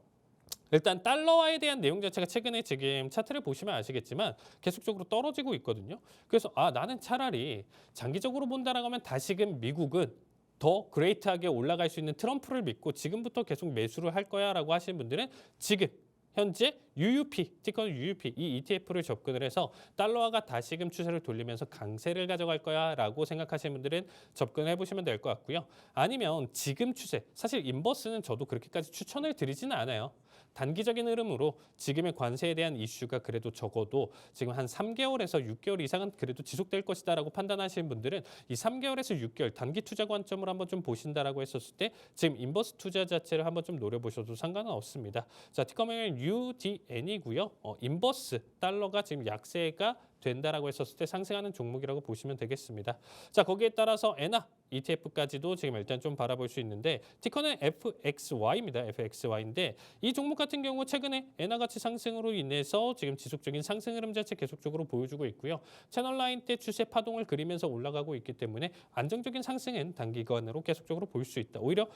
일단 달러화에 대한 내용 자체가 최근에 지금 차트를 보시면 아시겠지만 계속적으로 떨어지고 있거든요. 그래서 나는 차라리 장기적으로 본다라고 하면 다시금 미국은 더 그레이트하게 올라갈 수 있는 트럼프를 믿고 지금부터 계속 매수를 할 거야라고 하시는 분들은 지금 현재 UUP, 티커는 UUP, 이 ETF를 접근을 해서 달러화가 다시금 추세를 돌리면서 강세를 가져갈 거야 라고 생각하시는 분들은 접근을 해보시면 될 것 같고요. 아니면 지금 추세, 사실 인버스는 저도 그렇게까지 추천을 드리지는 않아요. 단기적인 흐름으로 지금의 관세에 대한 이슈가 그래도 적어도 지금 한 3개월에서 6개월 이상은 그래도 지속될 것이다라고 판단하시는 분들은 이 3개월에서 6개월 단기 투자 관점을 한번 좀 보신다라고 했었을 때 지금 인버스 투자 자체를 한번 좀 노려보셔도 상관은 없습니다. 자, 티커명은 UDN이고요. 인버스 달러가 지금 약세가 된다라고 했었을 때 상승하는 종목이라고 보시면 되겠습니다. 자, 거기에 따라서 엔화 ETF까지도 지금 일단 좀 바라볼 수 있는데, 티커는 FXY입니다. FXY인데 이 종목 같은 경우 최근에 엔화 가치 상승으로 인해서 지금 지속적인 상승 흐름 자체 계속적으로 보여주고 있고요. 채널 라인 때 추세 파동을 그리면서 올라가고 있기 때문에 안정적인 상승은 단기간으로 계속적으로 볼 수 있다. 오히려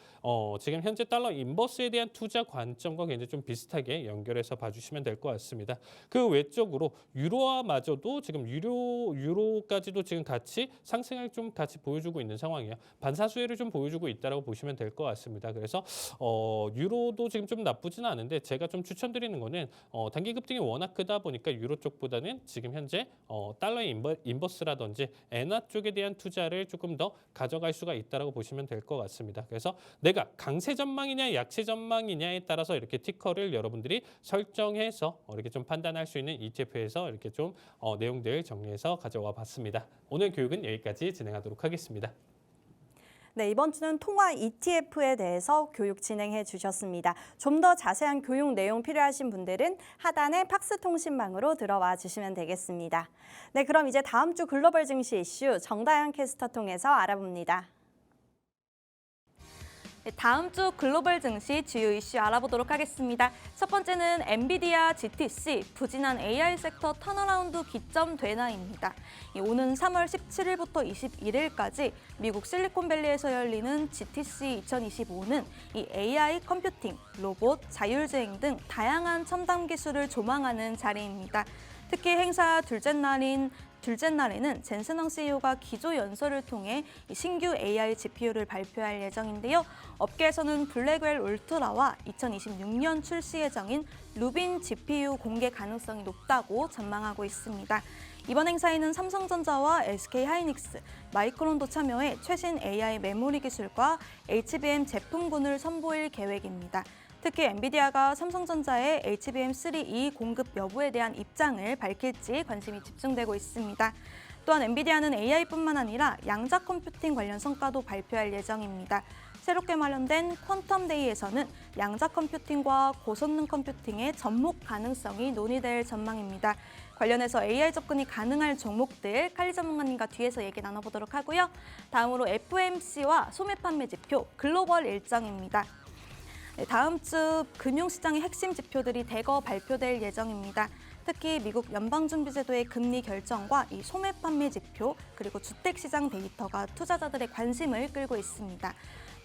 지금 현재 달러 인버스에 대한 투자 관점과 굉장히 좀 비슷하게 연결해서 봐주시면 될 것 같습니다. 그 외적으로 유로화마저도 달러도 지금 유로까지도 지금 같이 상승을 좀 같이 보여주고 있는 상황이에요. 반사수혜를 좀 보여주고 있다라고 보시면 될 것 같습니다. 그래서 유로도 지금 좀 나쁘지는 않은데 제가 좀 추천드리는 거는 단기 급등이 워낙 크다 보니까 유로 쪽보다는 지금 현재 달러의 인버스라든지 엔화 쪽에 대한 투자를 조금 더 가져갈 수가 있다라고 보시면 될 것 같습니다. 그래서 내가 강세 전망이냐 약세 전망이냐에 따라서 이렇게 티커를 여러분들이 설정해서 이렇게 좀 판단할 수 있는 ETF에서 이렇게 좀 내용들 정리해서 가져와 봤습니다. 오늘 교육은 여기까지 진행하도록 하겠습니다. 네, 이번 주는 통화 ETF에 대해서 교육 진행해 주셨습니다. 좀 더 자세한 교육 내용 필요하신 분들은 하단의 팍스통신망으로 들어와 주시면 되겠습니다. 네, 그럼 이제 다음 주 글로벌 증시 이슈 정다영 캐스터 통해서 알아봅니다. 네, 다음 주 글로벌 증시 주요 이슈 알아보도록 하겠습니다. 첫 번째는 엔비디아, GTC, 부진한 AI 섹터 턴어라운드 기점 되나입니다. 오는 3월 17일부터 21일까지 미국 실리콘밸리에서 열리는 GTC 2025는 이 AI 컴퓨팅, 로봇, 자율주행 등 다양한 첨단 기술을 조망하는 자리입니다. 특히 행사 둘째 날에는 젠슨 CEO가 기조 연설을 통해 신규 AI GPU를 발표할 예정인데요. 업계에서는 블랙웰 울트라와 2026년 출시 예정인 루빈 GPU 공개 가능성이 높다고 전망하고 있습니다. 이번 행사에는 삼성전자와 SK하이닉스, 마이크론도 참여해 최신 AI 메모리 기술과 HBM 제품군을 선보일 계획입니다. 특히 엔비디아가 삼성전자의 HBM3E 공급 여부에 대한 입장을 밝힐지 관심이 집중되고 있습니다. 또한 엔비디아는 AI뿐만 아니라 양자 컴퓨팅 관련 성과도 발표할 예정입니다. 새롭게 마련된 퀀텀데이에서는 양자 컴퓨팅과 고성능 컴퓨팅의 접목 가능성이 논의될 전망입니다. 관련해서 AI 접근이 가능할 종목들 칼리 전문가님과 뒤에서 얘기 나눠보도록 하고요. 다음으로 FOMC와 소매 판매 지표 글로벌 일정입니다. 네, 다음 주 금융시장의 핵심 지표들이 대거 발표될 예정입니다. 특히 미국 연방준비제도의 금리 결정과 이 소매 판매 지표 그리고 주택시장 데이터가 투자자들의 관심을 끌고 있습니다.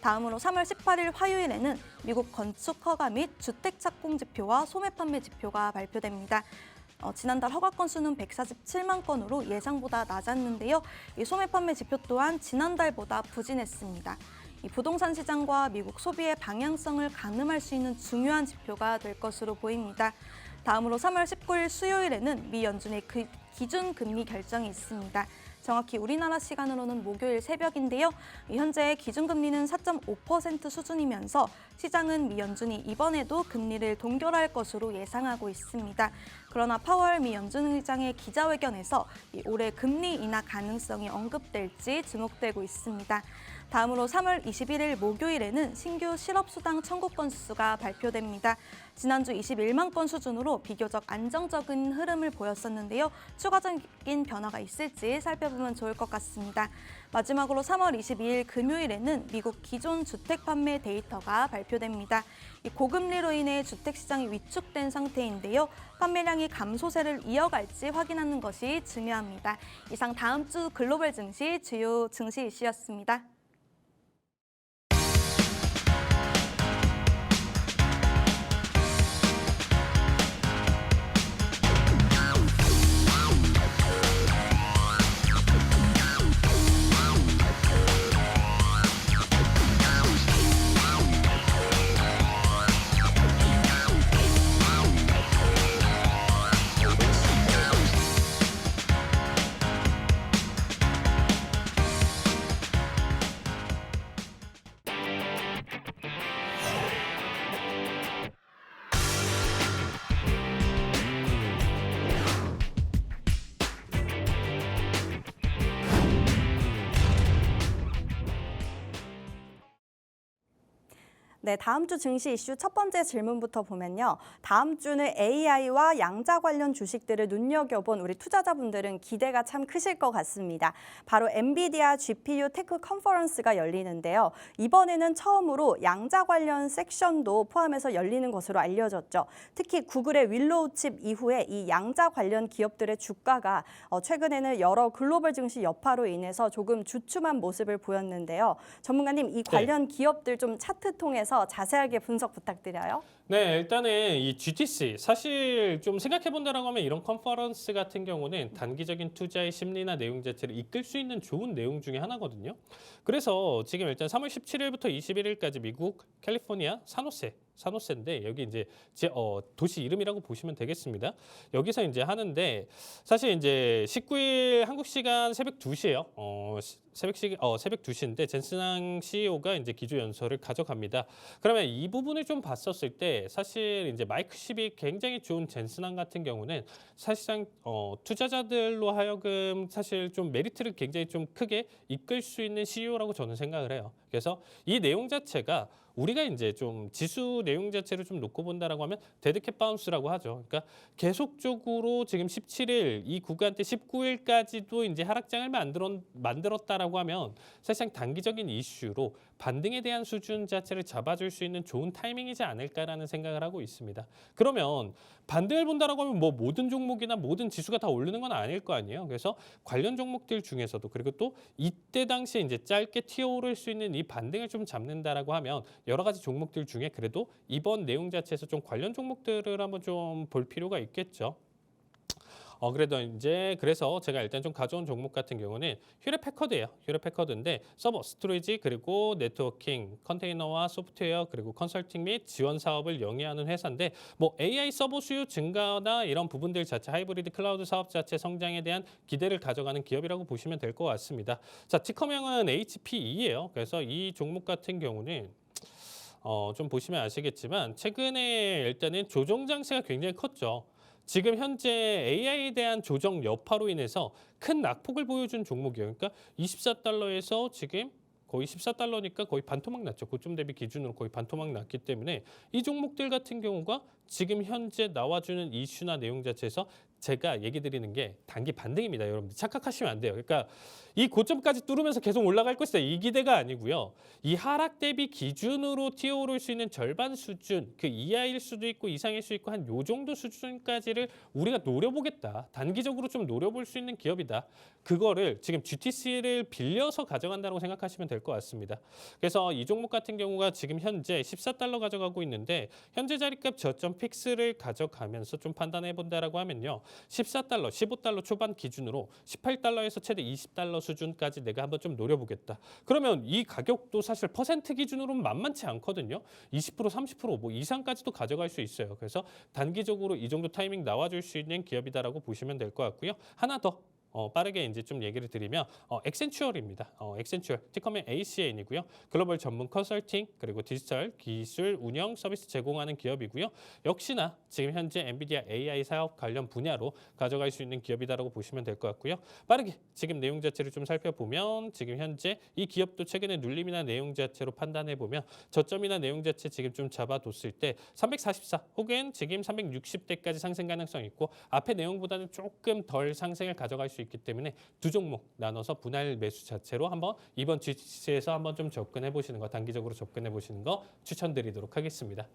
다음으로 3월 18일 화요일에는 미국 건축 허가 및 주택 착공 지표와 소매 판매 지표가 발표됩니다. 지난달 허가 건수는 147만 건으로 예상보다 낮았는데요. 이 소매 판매 지표 또한 지난달보다 부진했습니다. 이 부동산 시장과 미국 소비의 방향성을 가늠할 수 있는 중요한 지표가 될 것으로 보입니다. 다음으로 3월 19일 수요일에는 미 연준의 기준 금리 결정이 있습니다. 정확히 우리나라 시간으로는 목요일 새벽인데요. 현재 기준금리는 4.5% 수준이면서 시장은 미 연준이 이번에도 금리를 동결할 것으로 예상하고 있습니다. 그러나 파월 미 연준 의장의 기자회견에서 올해 금리 인하 가능성이 언급될지 주목되고 있습니다. 다음으로 3월 21일 목요일에는 신규 실업수당 청구 건수가 발표됩니다. 지난주 21만 건 수준으로 비교적 안정적인 흐름을 보였었는데요. 추가적인 변화가 있을지 살펴보면 좋을 것 같습니다. 마지막으로 3월 22일 금요일에는 미국 기존 주택 판매 데이터가 발표됩니다. 이 고금리로 인해 주택시장이 위축된 상태인데요. 판매량이 감소세를 이어갈지 확인하는 것이 중요합니다. 이상 다음 주 글로벌 증시 주요 증시 이슈였습니다. 네, 다음 주 증시 이슈 첫 번째 질문부터 보면요. 다음 주는 AI와 양자 관련 주식들을 눈여겨본 우리 투자자분들은 기대가 참 크실 것 같습니다. 바로 엔비디아 GPU 테크 컨퍼런스가 열리는데요. 이번에는 처음으로 양자 관련 섹션도 포함해서 열리는 것으로 알려졌죠. 특히 구글의 윌로우 칩 이후에 이 양자 관련 기업들의 주가가 최근에는 여러 글로벌 증시 여파로 인해서 조금 주춤한 모습을 보였는데요. 전문가님, 이 관련 기업들 좀 차트 통해서 주시면서 자세하게 분석 부탁드려요. 네, 일단은 이 GTC 사실 좀 생각해 본다라고 하면 이런 컨퍼런스 같은 경우는 단기적인 투자의 심리나 내용 자체를 이끌 수 있는 좋은 내용 중에 하나거든요. 그래서 지금 일단 3월 17일부터 21일까지 미국 캘리포니아 산호세인데 여기 이제 도시 이름이라고 보시면 되겠습니다. 여기서 이제 하는데 사실 이제 19일 한국 시간 새벽 2시예요. 새벽 2시인데 젠슨항 CEO가 이제 기조 연설을 가져갑니다. 그러면 이 부분을 좀 봤었을 때 사실 이제 마이크십이 굉장히 좋은 젠슨항 같은 경우는 사실상 투자자들로 하여금 사실 좀 메리트를 굉장히 좀 크게 이끌 수 있는 CEO라고 저는 생각을 해요. 그래서 이 내용 자체가 우리가 이제 좀 지수 내용 자체를 좀 놓고 본다라고 하면 데드캣 바운스라고 하죠. 그러니까 계속적으로 지금 17일 이 구간대 19일까지도 이제 하락장을 만들었다라고 하면 사실상 단기적인 이슈로 반등에 대한 수준 자체를 잡아줄 수 있는 좋은 타이밍이지 않을까라는 생각을 하고 있습니다. 그러면 반등을 본다라고 하면 뭐 모든 종목이나 모든 지수가 다 오르는 건 아닐 거 아니에요. 그래서 관련 종목들 중에서도 그리고 또 이때 당시에 이제 짧게 튀어오를 수 있는 이 반등을 좀 잡는다라고 하면 여러 가지 종목들 중에 그래도 이번 내용 자체에서 좀 관련 종목들을 한번 좀 볼 필요가 있겠죠. 그래도 이제 그래서 제가 일단 좀 가져온 종목 같은 경우는 휴렛패커드예요. 휴렛패커드인데 서버, 스토리지 그리고 네트워킹, 컨테이너와 소프트웨어 그리고 컨설팅 및 지원 사업을 영위하는 회사인데 뭐 AI 서버 수요 증가나 이런 부분들 자체 하이브리드 클라우드 사업 자체 성장에 대한 기대를 가져가는 기업이라고 보시면 될 것 같습니다. 자, 티커명은 HPE예요. 그래서 이 종목 같은 경우는 좀 보시면 아시겠지만 최근에 일단은 조정 장세가 굉장히 컸죠. 지금 현재 AI에 대한 조정 여파로 인해서 큰 낙폭을 보여준 종목이에요. 그러니까 24달러에서 지금 거의 14달러니까 거의 반토막 났죠. 고점 대비 기준으로 거의 반토막 났기 때문에 이 종목들 같은 경우가 지금 현재 나와주는 이슈나 내용 자체에서 제가 얘기 드리는 게 단기 반등입니다. 여러분들 착각하시면 안 돼요. 그러니까 이 고점까지 뚫으면서 계속 올라갈 것이다. 이 기대가 아니고요. 이 하락 대비 기준으로 튀어오를 수 있는 절반 수준, 그 이하일 수도 있고 이상일 수 있고 한 요 정도 수준까지를 우리가 노려보겠다. 단기적으로 좀 노려볼 수 있는 기업이다. 그거를 지금 GTC를 빌려서 가져간다고 생각하시면 될 것 같습니다. 그래서 이 종목 같은 경우가 지금 현재 14달러 가져가고 있는데 현재 자리값 저점 픽스를 가져가면서 좀 판단해 본다라고 하면요. 14달러, 15달러 초반 기준으로 18달러에서 최대 20달러 수준까지 내가 한번 좀 노려보겠다. 그러면 이 가격도 사실 퍼센트 기준으로는 만만치 않거든요. 20%, 30% 이상까지도 가져갈 수 있어요. 그래서 단기적으로 이 정도 타이밍 나와줄 수 있는 기업이다라고 보시면 될 것 같고요. 하나 더. 빠르게 이제 좀 얘기를 드리면 엑센추얼입니다. 엑센추얼 티커맨 ACN이고요. 글로벌 전문 컨설팅 그리고 디지털 기술 운영 서비스 제공하는 기업이고요. 역시나 지금 현재 엔비디아 AI 사업 관련 분야로 가져갈 수 있는 기업이다라고 보시면 될 것 같고요. 빠르게 지금 내용 자체를 좀 살펴보면 지금 현재 이 기업도 최근에 눌림이나 내용 자체로 판단해 보면 저점이나 내용 자체 지금 좀 잡아뒀을 때 344 혹은 지금 360대까지 상승 가능성이 있고 앞의 내용보다는 조금 덜 상승을 가져갈 수 있기 때문에 두 종목 나눠서 분할 매수 자체로 한번 이번 GTC에서 한번 좀 접근해 보시는 거 단기적으로 접근해 보시는 거 추천드리도록 하겠습니다.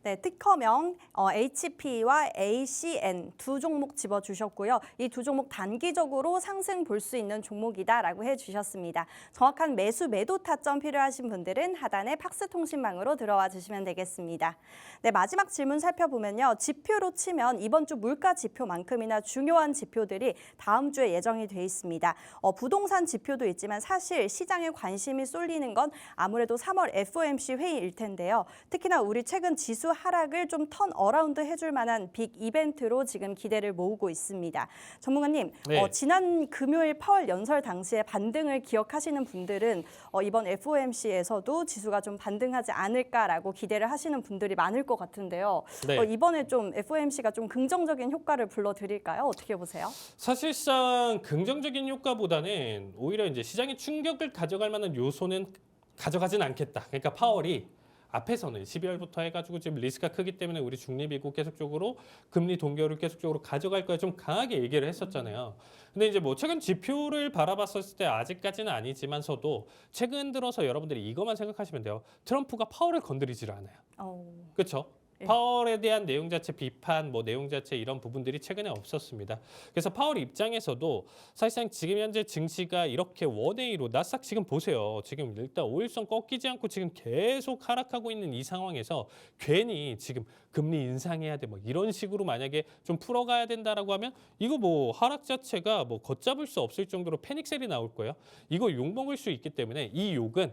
네, 특허명 HP와 ACN 두 종목 집어주셨고요. 이 두 종목 단기적으로 상승 볼 수 있는 종목이다라고 해주셨습니다. 정확한 매도 타점 필요하신 분들은 하단의 팍스 통신망으로 들어와 주시면 되겠습니다. 네, 마지막 질문 살펴보면요. 지표로 치면 이번 주 물가 지표만큼이나 중요한 지표들이 다음 주에 예정이 돼 있습니다. 부동산 지표도 있지만 사실 시장에 관심이 쏠리는 건 아무래도 3월 FOMC 회의일 텐데요. 특히나 우리 최근 지수 하락을 좀 턴 어라운드 해줄 만한 빅 이벤트로 지금 기대를 모으고 있습니다. 전문가님, 네. 지난 금요일 파월 연설 당시에 반등을 기억하시는 분들은 이번 FOMC에서도 지수가 좀 반등하지 않을까라고 기대를 하시는 분들이 많을 것 같은데요. 네. 이번에 좀 FOMC가 좀 긍정적인 효과를 불러드릴까요? 어떻게 보세요? 사실상 긍정적인 효과보다는 오히려 이제 시장에 충격을 가져갈 만한 요소는 가져가진 않겠다. 그러니까 파월이 앞에서는 12월부터 해가지고 지금 리스크가 크기 때문에 우리 중립이고 계속적으로 금리 동결을 계속적으로 가져갈 거야 좀 강하게 얘기를 했었잖아요. 근데 이제 뭐 최근 지표를 바라봤었을 때 아직까지는 아니지만서도 최근 들어서 여러분들이 이것만 생각하시면 돼요. 트럼프가 파월을 건드리질 않아요. 그렇죠? 파월에 대한 내용 자체 비판, 뭐 내용 자체 이런 부분들이 최근에 없었습니다. 그래서 파월 입장에서도 사실상 지금 현재 증시가 이렇게 원웨이로 나스닥 지금 보세요. 지금 일단 5일선 꺾이지 않고 지금 계속 하락하고 있는 이 상황에서 괜히 지금 금리 인상해야 돼 뭐 이런 식으로 만약에 좀 풀어가야 된다라고 하면 이거 뭐 하락 자체가 뭐 걷잡을 수 없을 정도로 패닉셀이 나올 거예요. 이거 욕먹을 수 있기 때문에 이 욕은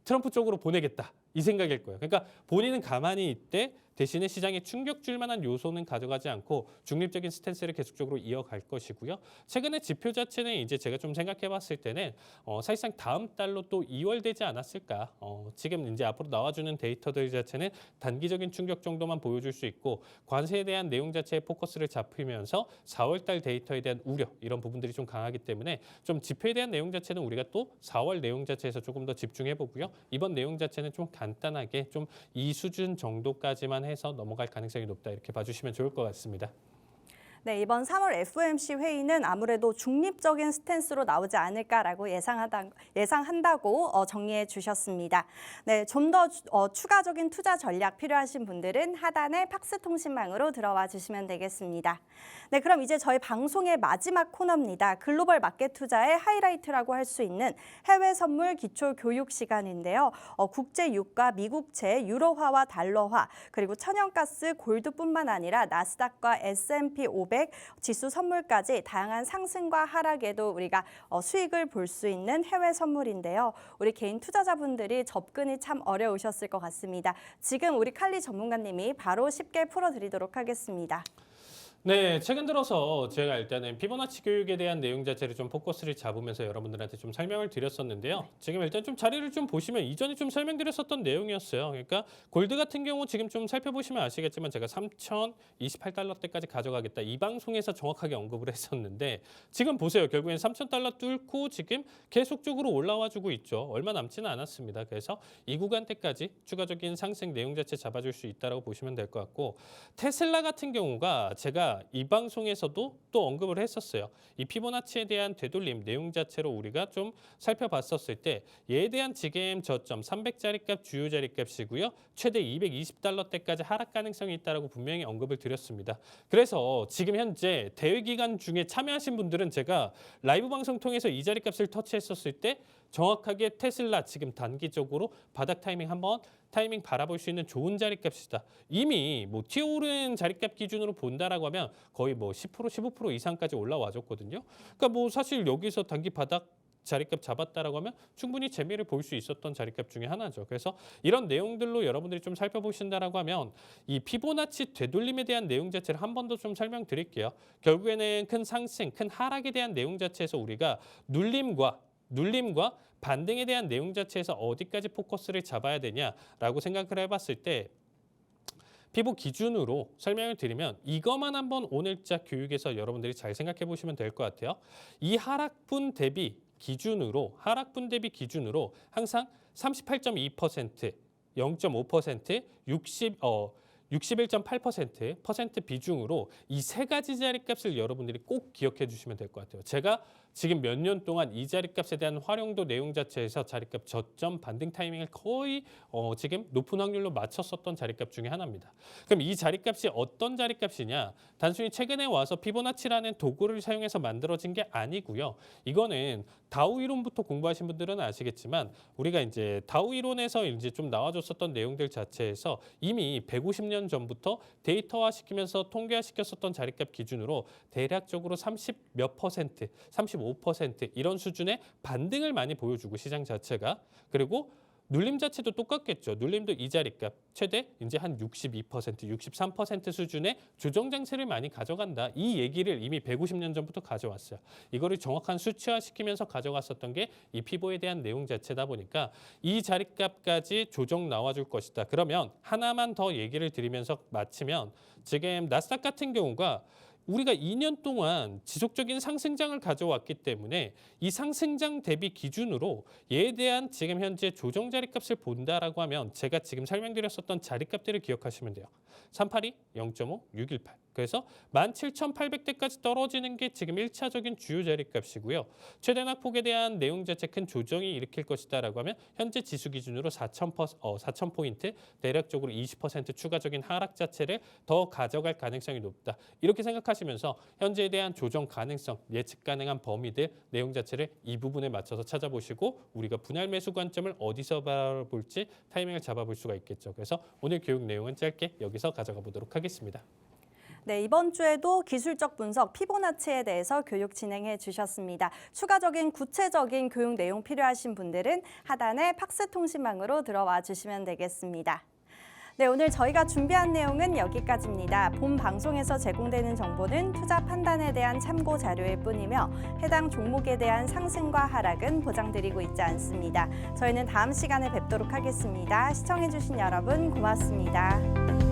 트럼프 쪽으로 보내겠다 이 생각일 거예요. 그러니까 본인은 가만히 있되 대신에 시장에 충격 줄 만한 요소는 가져가지 않고 중립적인 스탠스를 계속적으로 이어갈 것이고요. 최근에 지표 자체는 이제 제가 좀 생각해 봤을 때는 사실상 다음 달로 또 2월 되지 않았을까. 지금 이제 앞으로 나와주는 데이터들 자체는 단기적인 충격 정도만 보여줄 수 있고 관세에 대한 내용 자체에 포커스를 잡히면서 4월 달 데이터에 대한 우려 이런 부분들이 좀 강하기 때문에 좀 지표에 대한 내용 자체는 우리가 또 4월 내용 자체에서 조금 더 집중해 보고요. 이번 내용 자체는 좀 간단하게 좀 이 수준 정도까지만 해서 넘어갈 가능성이 높다 이렇게 봐주시면 좋을 것 같습니다. 네, 이번 3월 FOMC 회의는 아무래도 중립적인 스탠스로 나오지 않을까라고 예상한다고 정리해 주셨습니다. 네, 좀 더 추가적인 투자 전략 필요하신 분들은 하단의 팍스통신망으로 들어와 주시면 되겠습니다. 네, 그럼 이제 저희 방송의 마지막 코너입니다. 글로벌 마켓 투자의 하이라이트라고 할 수 있는 해외 선물 기초 교육 시간인데요. 국제 유가, 미국채, 유로화와 달러화, 그리고 천연가스, 골드뿐만 아니라 나스닥과 S&P 500 지수 선물까지 다양한 상승과 하락에도 우리가 수익을 볼 수 있는 해외 선물인데요. 우리 개인 투자자분들이 접근이 참 어려우셨을 것 같습니다. 지금 우리 칼리 전문가님이 바로 쉽게 풀어드리도록 하겠습니다. 네, 최근 들어서 제가 일단은 피보나치 교육에 대한 내용 자체를 좀 포커스를 잡으면서 여러분들한테 좀 설명을 드렸었는데요. 지금 일단 좀 자리를 좀 보시면 이전에 좀 설명드렸었던 내용이었어요. 그러니까 골드 같은 경우 지금 좀 살펴보시면 아시겠지만 제가 3,028달러대까지 가져가겠다. 이 방송에서 정확하게 언급을 했었는데 지금 보세요. 결국엔 3,000달러 뚫고 지금 계속적으로 올라와 주고 있죠. 얼마 남지는 않았습니다. 그래서 이 구간대까지 추가적인 상승 내용 자체 잡아줄 수 있다고 보시면 될 것 같고 테슬라 같은 경우가 제가 이 방송에서도 또 언급을 했었어요. 이 피보나치에 대한 되돌림 내용 자체로 우리가 좀 살펴봤었을 때 얘에 대한 지금 저점 300자리값 주요 자리값이고요. 최대 220달러대까지 하락 가능성이 있다고 분명히 언급을 드렸습니다. 그래서 지금 현재 대회 기간 중에 참여하신 분들은 제가 라이브 방송 통해서 이 자리값을 터치했었을 때 정확하게 테슬라 지금 단기적으로 바닥 타이밍 한번 타이밍 바라볼 수 있는 좋은 자리값이다. 이미 뭐 튀어오른 자리값 기준으로 본다라고 하면 거의 뭐 10% 15% 이상까지 올라와줬거든요. 그러니까 뭐 사실 여기서 단기 바닥 자리값 잡았다라고 하면 충분히 재미를 볼 수 있었던 자리값 중에 하나죠. 그래서 이런 내용들로 여러분들이 좀 살펴보신다라고 하면 이 피보나치 되돌림에 대한 내용 자체를 한 번 더 좀 설명드릴게요. 결국에는 큰 상승, 큰 하락에 대한 내용 자체에서 우리가 눌림과 반등에 대한 내용 자체에서 어디까지 포커스를 잡아야 되냐라고 생각을 해봤을 때 피보 기준으로 설명을 드리면 이것만 한번 오늘자 교육에서 여러분들이 잘 생각해 보시면 될 것 같아요. 이 하락분 대비 기준으로 항상 38.2%, 0.5%, 61.8% 비중으로 이 세 가지 자리값을 여러분들이 꼭 기억해 주시면 될 것 같아요. 제가 지금 몇 년 동안 이 자리값에 대한 활용도 내용 자체에서 자리값 저점 반등 타이밍을 거의 지금 높은 확률로 맞췄었던 자리값 중에 하나입니다. 그럼 이 자리값이 어떤 자리값이냐? 단순히 최근에 와서 피보나치라는 도구를 사용해서 만들어진 게 아니고요. 이거는 다우 이론부터 공부하신 분들은 아시겠지만 우리가 이제 다우 이론에서 이제 좀 나와줬었던 내용들 자체에서 이미 150년 전부터 데이터화 시키면서 통계화 시켰었던 자리값 기준으로 대략적으로 30 몇 퍼센트, 35% 이런 수준의 반등을 많이 보여주고 시장 자체가 그리고 눌림 자체도 똑같겠죠. 눌림도 이 자리값 최대 이제 한 62%, 63% 수준의 조정 장세를 많이 가져간다. 이 얘기를 이미 150년 전부터 가져왔어요. 이거를 정확한 수치화시키면서 가져갔었던 게 이 피보에 대한 내용 자체다 보니까 이 자리값까지 조정 나와줄 것이다. 그러면 하나만 더 얘기를 드리면서 마치면 지금 나스닥 같은 경우가 우리가 2년 동안 지속적인 상승장을 가져왔기 때문에 이 상승장 대비 기준으로 얘에 대한 지금 현재 조정 자리값을 본다라고 하면 제가 지금 설명드렸었던 자리값들을 기억하시면 돼요. 382, 0.5, 618. 그래서 17,800대까지 떨어지는 게 지금 1차적인 주요 자리값이고요. 최대 낙폭에 대한 내용 자체 큰 조정이 일으킬 것이다라고 하면 현재 지수 기준으로 4,000포인트, 대략적으로 20% 추가적인 하락 자체를 더 가져갈 가능성이 높다. 이렇게 생각하시면서 현재에 대한 조정 가능성, 예측 가능한 범위들, 내용 자체를 이 부분에 맞춰서 찾아보시고 우리가 분할 매수 관점을 어디서 바라볼지 타이밍을 잡아볼 수가 있겠죠. 그래서 오늘 교육 내용은 짧게 여기서 가져가 보도록 하겠습니다. 네, 이번 주에도 기술적 분석 피보나치에 대해서 교육 진행해 주셨습니다. 추가적인 구체적인 교육 내용 필요하신 분들은 하단의 팍스 통신망으로 들어와 주시면 되겠습니다. 네, 오늘 저희가 준비한 내용은 여기까지입니다. 본 방송에서 제공되는 정보는 투자 판단에 대한 참고 자료일 뿐이며 해당 종목에 대한 상승과 하락은 보장드리고 있지 않습니다. 저희는 다음 시간에 뵙도록 하겠습니다. 시청해주신 여러분 고맙습니다.